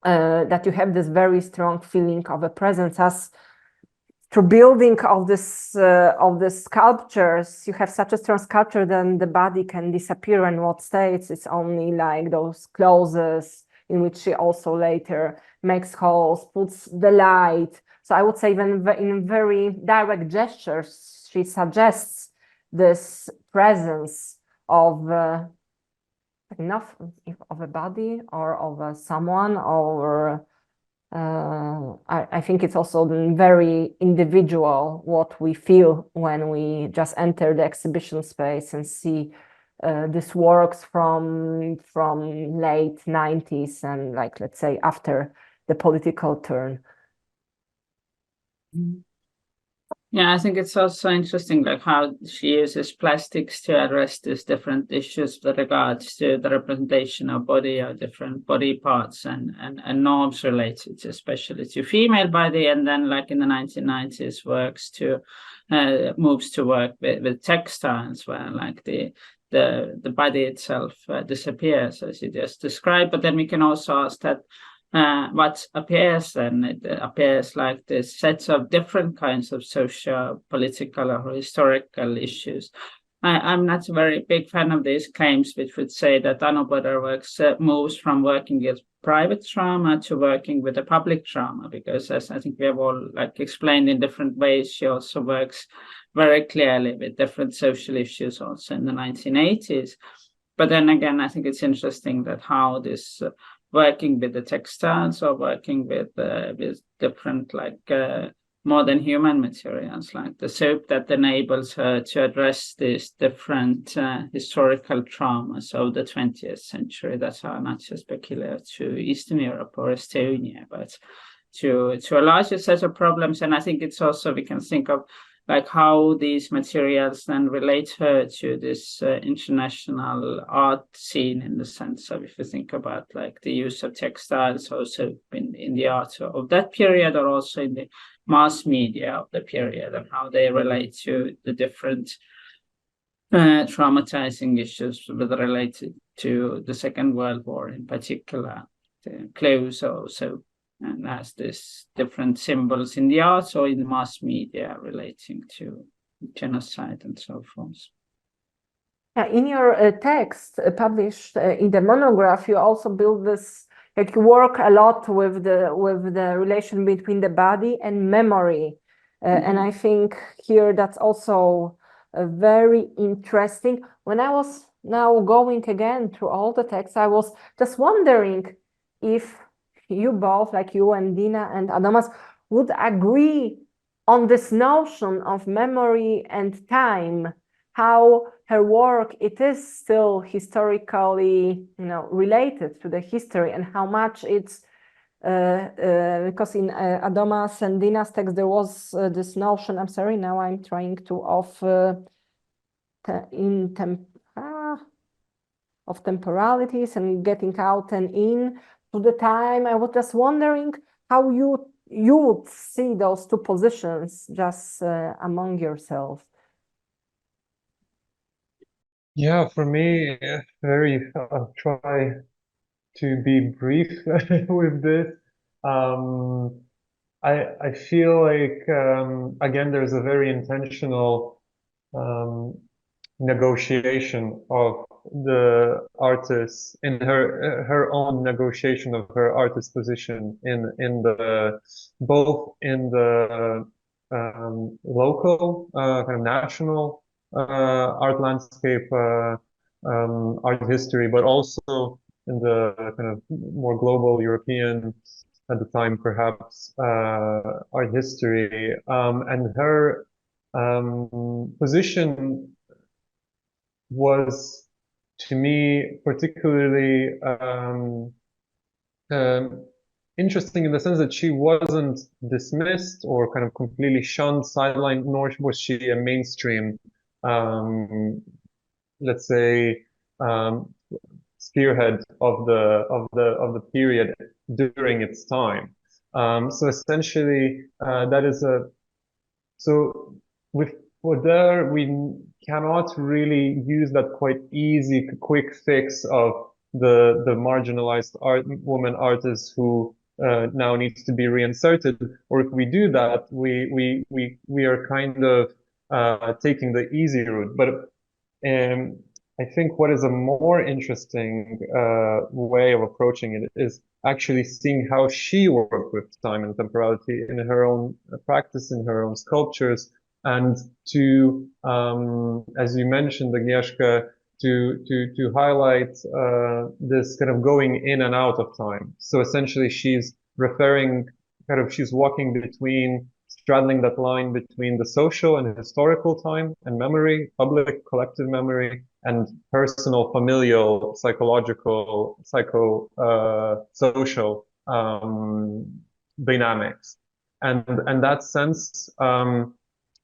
that you have this very strong feeling of a presence. As through building of the sculptures, you have such a strong sculpture, then the body can disappear, and what stays it's only like those clauses in which she also later makes holes, puts the light. So I would say even in very direct gestures, she suggests this presence of enough of a body or of someone, or I think it's also very individual what we feel when we just enter the exhibition space and see these works from late 90s and, like, let's say after the political turn. Yeah, I think it's also interesting, like how she uses plastics to address these different issues with regards to the representation of body or different body parts and norms related, especially to female body. And then, like in the 1990s, moves to work with textiles, where like the body itself disappears, as you just described. But then we can also ask that what appears then, it appears like this sets of different kinds of social, political, or historical issues. I'm not a very big fan of these claims, which would say that Anu Põder works moves from working with private trauma to working with the public trauma, because as I think we have all like explained in different ways, she also works very clearly with different social issues also in the 1980s. But then again, I think it's interesting that how this working with the textiles or working with different like modern human materials, like the soap, that enables her to address these different historical traumas of the 20th century that are not just peculiar to Eastern Europe or Estonia, but to a larger set of problems. And I think it's also, we can think of like how these materials then relate her to this international art scene, in the sense of, if you think about like the use of textiles also in the art of that period, or also in the mass media of the period, and how they relate to the different traumatizing issues related to the Second World War in particular, the clothes also, and as this different symbols in the arts or in the mass media relating to genocide and so forth. In your text published in the monograph, you also build this, like you work a lot with the relation between the body and memory. And I think here that's also very interesting. When I was now going again through all the texts, I was just wondering if you both, like you and Dina and Adomas, would agree on this notion of memory and time, how her work, it is still historically, related to the history, and how much it's, because in Adomas and Dina's text, there was this notion, I'm sorry, now I'm trying to, of temporalities and getting out and in to the time. I was just wondering how you would see those two positions just among yourselves. Yeah, for me, I'll try to be brief with this. I feel like, again, there's a very intentional negotiation of the artist in her own negotiation of her artist position in the both in the local kind of national art landscape art history, but also in the kind of more global European at the time perhaps art history, and her position was, to me, particularly interesting in the sense that she wasn't dismissed or kind of completely shunned, sidelined, nor was she a mainstream, let's say, spearhead of the period during its time. So essentially, that is so with Põder, we cannot really use that quite easy, quick fix of the marginalized woman artist who now needs to be reinserted. Or if we do that, we are kind of taking the easy route. But I think what is a more interesting way of approaching it is actually seeing how she worked with time and temporality in her own practice, in her own sculptures, and to, as you mentioned, Agnieszka, to highlight this kind of going in and out of time. So essentially, she's referring, she's walking between, straddling that line between the social and historical time and memory, public, collective memory, and personal, familial, psychological, social dynamics. And that sense,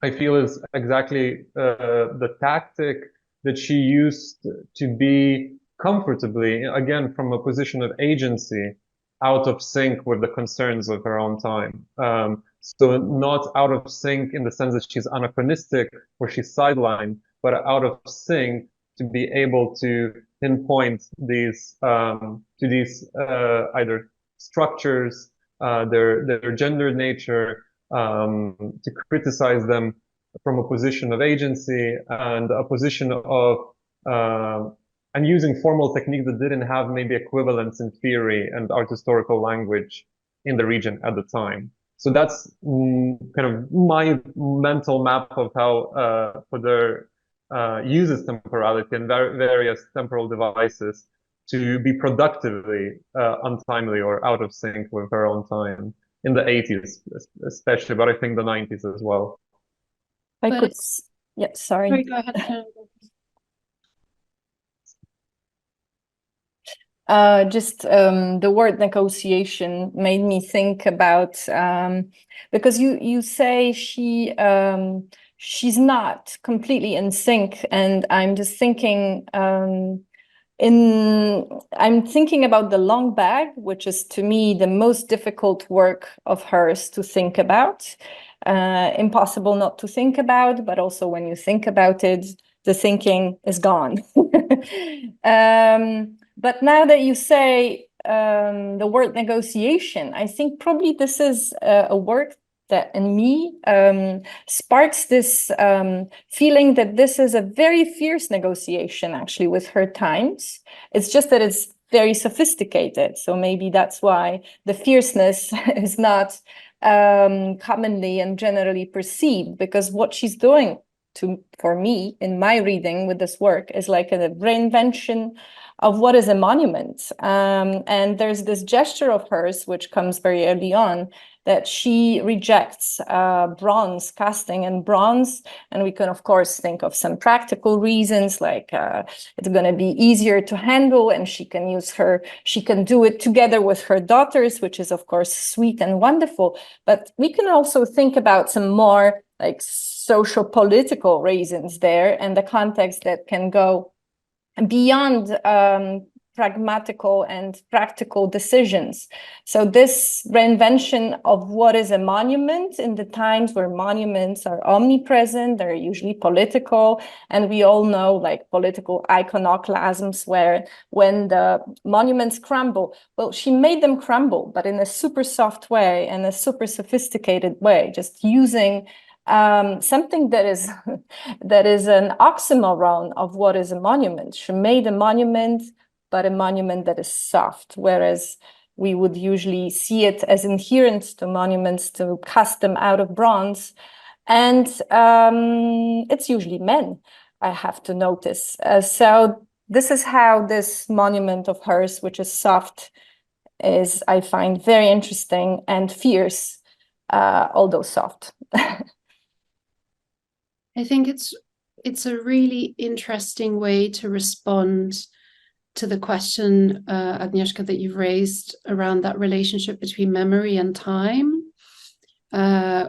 I feel, is exactly the tactic that she used to be comfortably, again, from a position of agency, out of sync with the concerns of her own time. So not out of sync in the sense that she's anachronistic or she's sidelined, but out of sync to be able to pinpoint these to these either structures, their gendered nature, to criticize them from a position of agency and a position of and using formal techniques that didn't have maybe equivalents in theory and art historical language in the region at the time. So that's kind of my mental map of how Põder uses temporality and various temporal devices to be productively untimely or out of sync with her own time in the 80s, especially, but I think the 90s as well. I could, yeah, sorry. Sorry, go ahead. Just the word negotiation made me think about, because you say she's not completely in sync, and I'm just thinking I'm thinking about the long bag, which is to me the most difficult work of hers to think about, impossible not to think about, but also when you think about it, the thinking is gone. But now that you say the word negotiation, I think probably this is a work that in me sparks this feeling that this is a very fierce negotiation actually with her times. It's just that it's very sophisticated. So maybe that's why the fierceness is not commonly and generally perceived, because what she's doing for me in my reading with this work is like a reinvention of what is a monument. And there's this gesture of hers, which comes very early on, that she rejects bronze, casting in bronze. And we can, of course, think of some practical reasons, like it's going to be easier to handle, and she can do it together with her daughters, which is, of course, sweet and wonderful. But we can also think about some more like social political reasons there, and the context that can go beyond pragmatical and practical decisions. So this reinvention of what is a monument in the times where monuments are omnipresent, they're usually political, and we all know like political iconoclasms where when the monuments crumble, well, she made them crumble, but in a super soft way and a super sophisticated way, just using something that is an oxymoron of what is a monument. She made a monument, but a monument that is soft, whereas we would usually see it as inherent to monuments to cast them out of bronze. And it's usually men, I have to notice. So this is how this monument of hers, which is soft, is, I find, very interesting and fierce, although soft. I think it's a really interesting way to respond to the question, Agnieszka, that you've raised around that relationship between memory and time,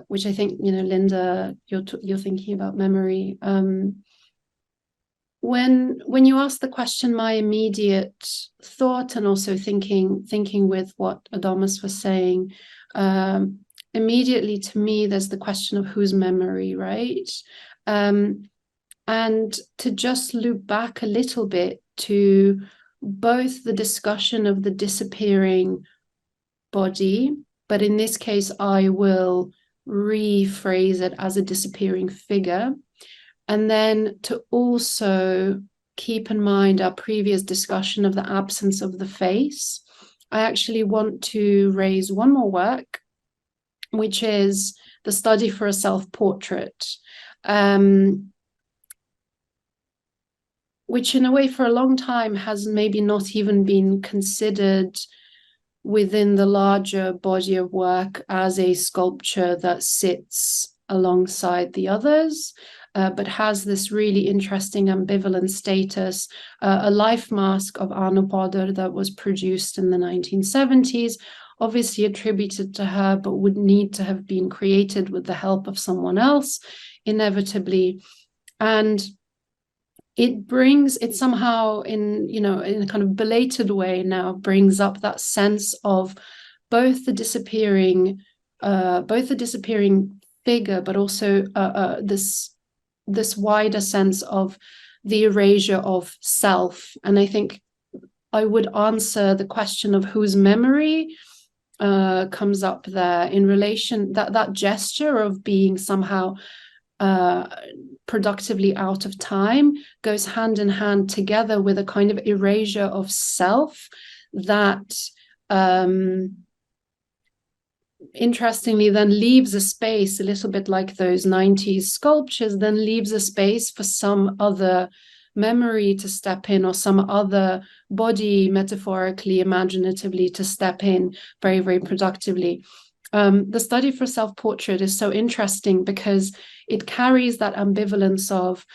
which I think, you know, Linda, you're thinking about memory. When you ask the question, my immediate thought, and also thinking with what Adomas was saying, immediately to me, there's the question of whose memory, right? And to just loop back a little bit to both the discussion of the disappearing body, but in this case, I will rephrase it as a disappearing figure. And then to also keep in mind our previous discussion of the absence of the face, I actually want to raise one more work, which is the study for a self-portrait, which in a way for a long time has maybe not even been considered within the larger body of work as a sculpture that sits alongside the others, but has this really interesting ambivalent status, a life mask of Arno Põder that was produced in the 1970s, obviously attributed to her, but would need to have been created with the help of someone else, inevitably. And it somehow in a kind of belated way now brings up that sense of both the disappearing figure, but also this wider sense of the erasure of self. And I think I would answer the question of whose memory comes up there in relation, that gesture of being somehow productively out of time goes hand in hand together with a kind of erasure of self that interestingly then leaves a space, a little bit like those 90s sculptures, then leaves a space for some other memory to step in, or some other body, metaphorically, imaginatively, to step in very, very productively. The study for self-portrait is so interesting because it carries that ambivalence of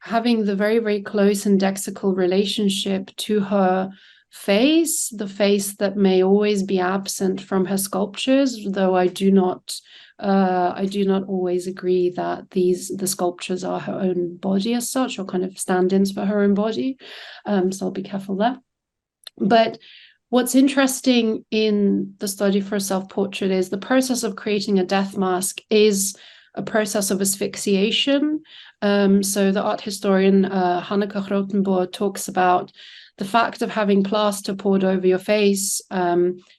having the very, very close and indexical relationship to her face, the face that may always be absent from her sculptures, though I do not always agree that the sculptures are her own body as such, or kind of stand-ins for her own body. So I'll be careful there. But what's interesting in the study for a self-portrait is the process of creating a death mask is a process of asphyxiation. So the art historian Hanneke Grottenboer talks about the fact of having plaster poured over your face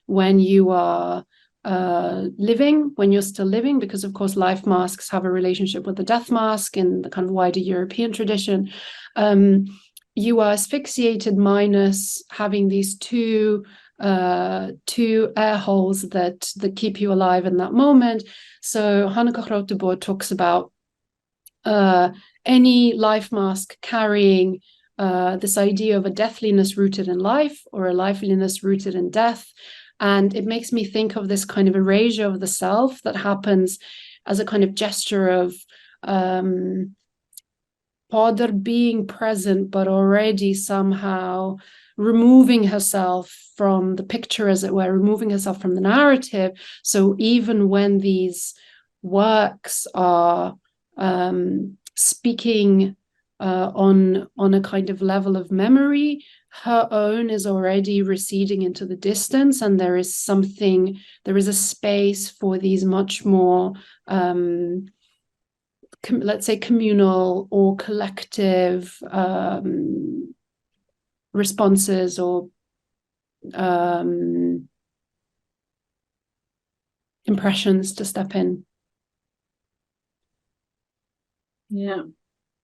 when you are living, when you're still living, because of course life masks have a relationship with the death mask in the kind of wider European tradition. You are asphyxiated minus having these two air holes that keep you alive in that moment. So Hanneke Grottenboer talks about any life mask carrying this idea of a deathliness rooted in life, or a lifeliness rooted in death. And it makes me think of this kind of erasure of the self that happens as a kind of gesture of Põder being present, but already somehow removing herself from the picture, as it were, removing herself from the narrative. So even when these works are speaking on a kind of level of memory. Her own is already receding into the distance, and there is a space for these much more, let's say, communal or collective responses or impressions to step in. Yeah.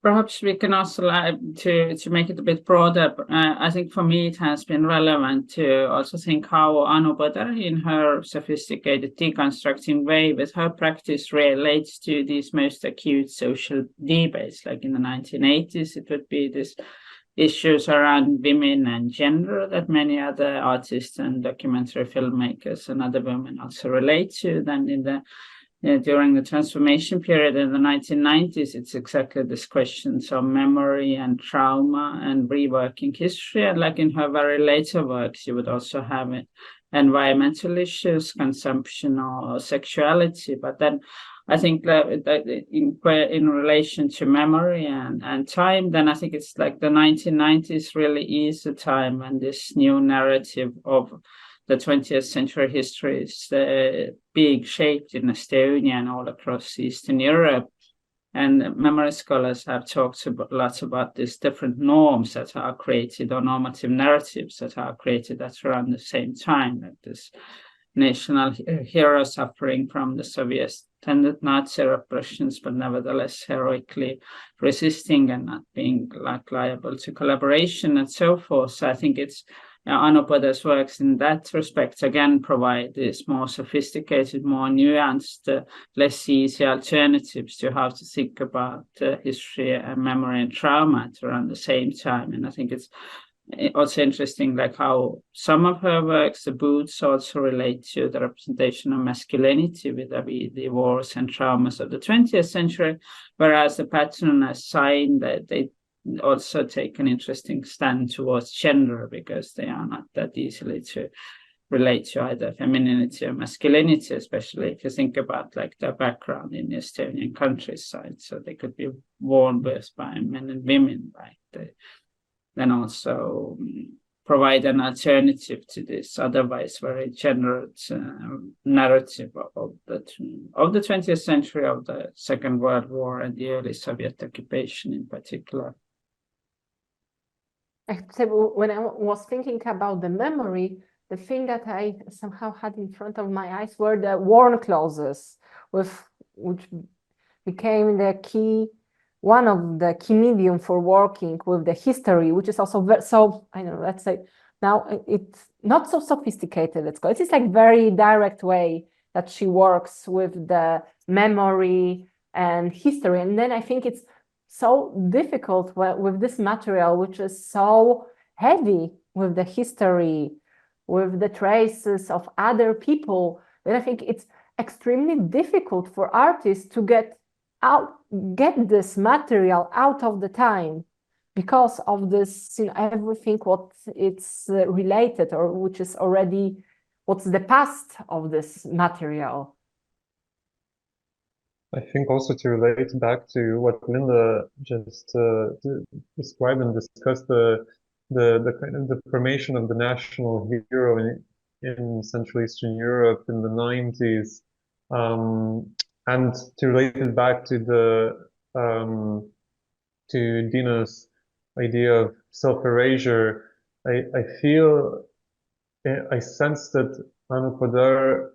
Perhaps we can also like to make it a bit broader. I think for me it has been relevant to also think how Anu Põder, in her sophisticated deconstructing way, with her practice relates to these most acute social debates. Like in the 1980s, it would be this issues around women and gender that many other artists and documentary filmmakers and other women also relate to. Then in the during the transformation period in the 1990s, it's exactly this questions of memory and trauma and reworking history. And like in her very later works, you would also have environmental issues, consumption or sexuality. But then I think that in relation to memory and time, then I think it's like the 1990s really is the time when this new narrative of the 20th century history is being shaped in Estonia and all across Eastern Europe. And memory scholars have talked lots about these different norms that are created, or normative narratives that are created at around the same time, like this national hero suffering from the Soviet-tended Nazi repressions, but nevertheless heroically resisting and not being like liable to collaboration and so forth. So I think it's Anu Põder's works in that respect again provide these more sophisticated, more nuanced, less easy alternatives to how to think about history and memory and trauma at around the same time. And I think it's also interesting, like how some of her works, the boots, also relate to the representation of masculinity with the wars and traumas of the 20th century, whereas the pattern as sign that they also take an interesting stand towards gender, because they are not that easily to relate to either femininity or masculinity, especially if you think about like their background in the Estonian countryside. So they could be worn both by men and women, right? They then also provide an alternative to this otherwise very gendered narrative of the 20th century, of the Second World War and the early Soviet occupation in particular. When I was thinking about the memory, the thing that I somehow had in front of my eyes were the worn clothes, which became one of the key medium for working with the history, which is also so, I don't know, let's say now it's not so sophisticated, let's go. It's like very direct way that she works with the memory and history. And then I think it's so difficult with this material, which is so heavy with the history, with the traces of other people, that I think it's extremely difficult for artists to get this material out of the time, because of this, everything what it's related, or which is already what's the past of this material. I think also to relate back to what Linda just described and discussed, the kind of the formation of the national hero in Central Eastern Europe in the 90s, and to relate it back to to Dina's idea of self-erasure, I feel, I sense that Anu Põder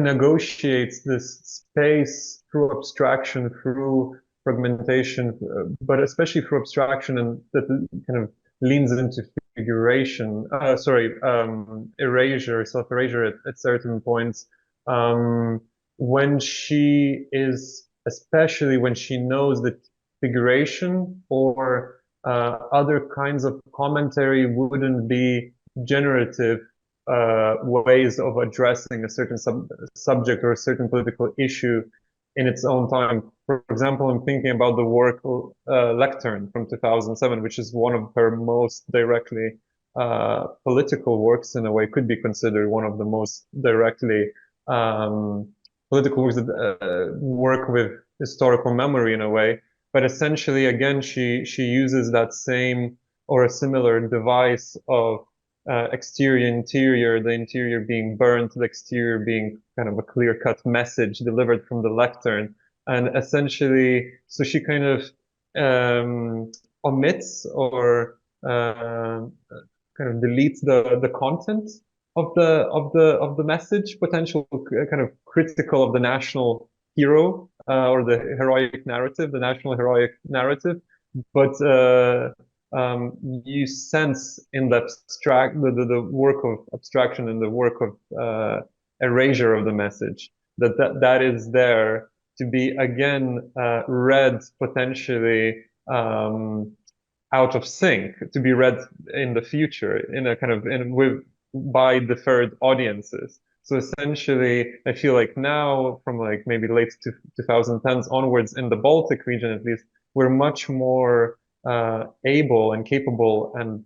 negotiates this space through abstraction, through fragmentation, but especially through abstraction, and that kind of leans into figuration, erasure, self-erasure at certain points. Especially when she knows that figuration or other kinds of commentary wouldn't be generative ways of addressing a certain subject or a certain political issue in its own time. For example, I'm thinking about the work Lectern from 2007, which is one of her most directly political works, in a way, could be considered one of the most directly political works that work with historical memory in a way. But essentially, again, she uses that same or a similar device of exterior, interior, the interior being burnt, the exterior being kind of a clear-cut message delivered from the lectern. And essentially, so she kind of omits or kind of deletes the content of the message, potential kind of critical of the national hero or the heroic narrative, the national heroic narrative, but you sense in the the work of abstraction and the work of erasure of the message that is there to be again read potentially out of sync, to be read in the future in a kind of by deferred audiences. So essentially, I feel like now, from like maybe late 2010s onwards, in the Baltic region at least, we're much more able and capable and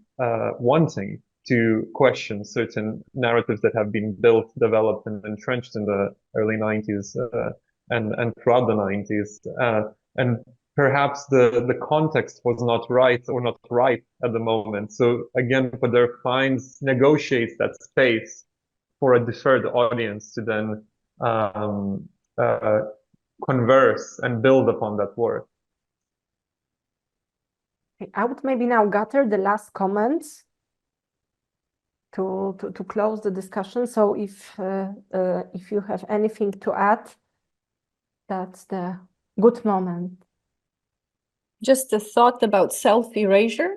wanting to question certain narratives that have been built, developed, and entrenched in the early 90s and throughout the 90s. And perhaps the context was not right or not right at the moment. So again, Põder negotiates that space for a deferred audience to then converse and build upon that work. I would maybe now gather the last comments to close the discussion. So if you have anything to add, that's the good moment. Just a thought about self-erasure.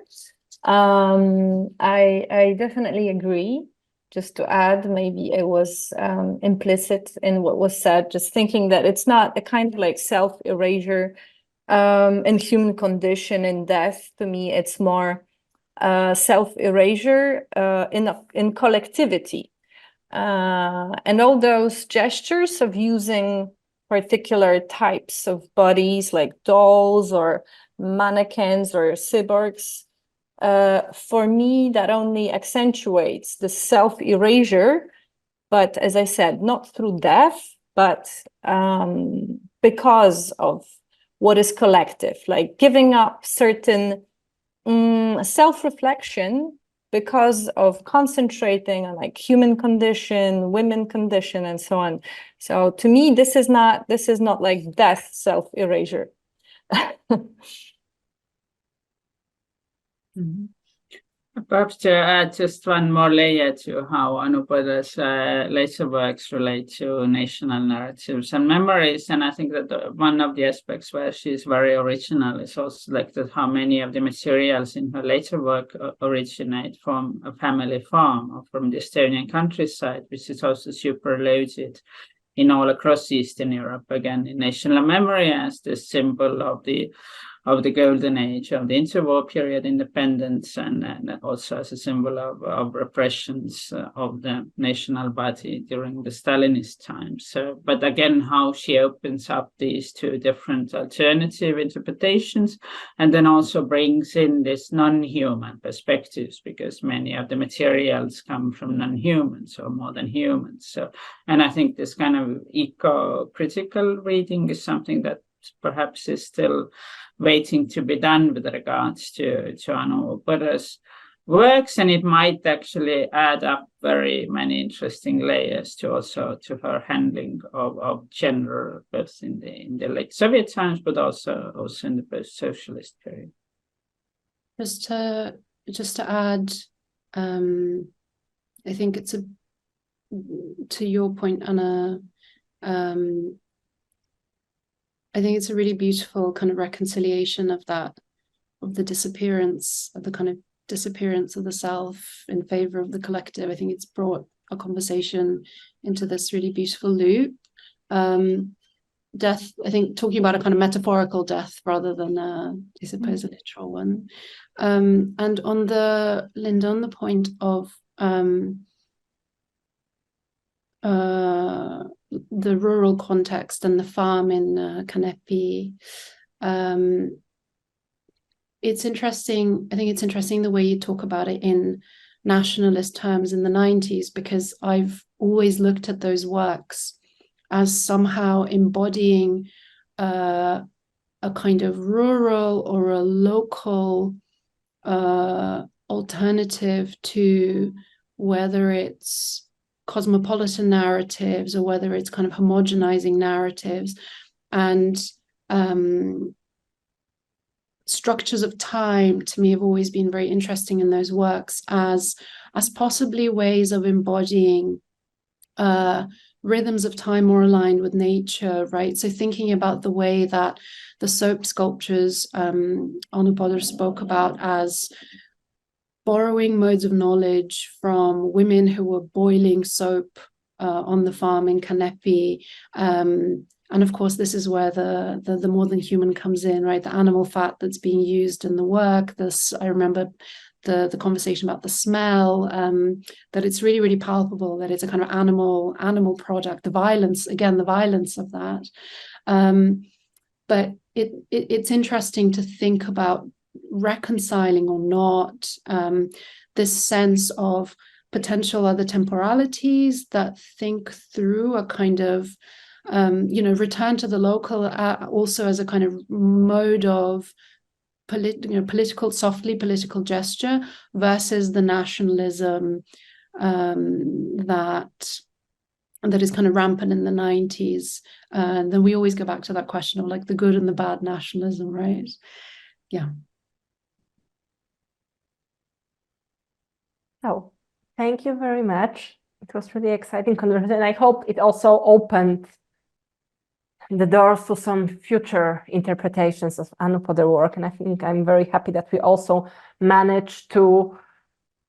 I definitely agree. Just to add, maybe it was implicit in what was said, just thinking that it's not a kind of like self-erasure in human condition and death. To me, it's more self-erasure in collectivity. And all those gestures of using particular types of bodies like dolls or mannequins or cyborgs, for me, that only accentuates the self-erasure, but as I said, not through death, but because of what is collective, like giving up certain self-reflection because of concentrating on like human condition, women condition, and so on. So to me, this is not like death self-erasure. Mm-hmm. Perhaps to add just one more layer to how Anu Põder's later works relate to national narratives and memories. And I think that one of the aspects where she's very original is also like that how many of the materials in her later work originate from a family farm or from the Estonian countryside, which is also super loaded in all across Eastern Europe, again, in national memory as the symbol of the golden age of the interwar period independence, and also as a symbol of repressions of the national body during the Stalinist times. So, but again, how she opens up these two different alternative interpretations, and then also brings in this non-human perspectives, because many of the materials come from non-humans or more than humans. So, and I think this kind of eco-critical reading is something that perhaps is still waiting to be done with regards to Anu Põder's works, and it might actually add up very many interesting layers to also to her handling of gender, both in the late Soviet times, but also in the post-socialist period. Just to add, I think it's to your point, Anna. I think it's a really beautiful kind of reconciliation of the disappearance of the self in favor of the collective. I think it's brought a conversation into this really beautiful loop. Death, I think, talking about a kind of metaphorical death rather than I suppose a literal one. And on the point of the rural context and the farm in Kanepi, it's interesting. I think it's interesting the way you talk about it in nationalist terms in the 90s, because I've always looked at those works as somehow embodying a kind of rural or a local alternative to whether it's cosmopolitan narratives or whether it's kind of homogenizing narratives, and structures of time to me have always been very interesting in those works as possibly ways of embodying rhythms of time more aligned with nature, right? So thinking about the way that the soap sculptures Põder spoke about as borrowing modes of knowledge from women who were boiling soap on the farm in Kanepi. And of course, this is where the more than human comes in, right? The animal fat that's being used in the work. I remember the conversation about the smell, that it's really, really palpable, that it's a kind of animal product, the violence of that. But it's interesting to think about reconciling or not this sense of potential other temporalities that think through a kind of return to the local also as a kind of mode of softly political gesture versus the nationalism that is kind of rampant in the 90s. And then we always go back to that question of like the good and the bad nationalism, right? Yeah. So thank you very much. It was really exciting conversation. I hope it also opened the doors to some future interpretations of Anu Põder work. And I think I'm very happy that we also managed to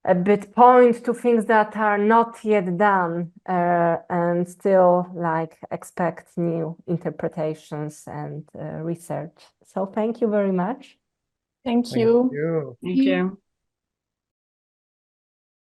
a bit point to things that are not yet done and still like expect new interpretations and research. So thank you very much. Thank you. Thank you.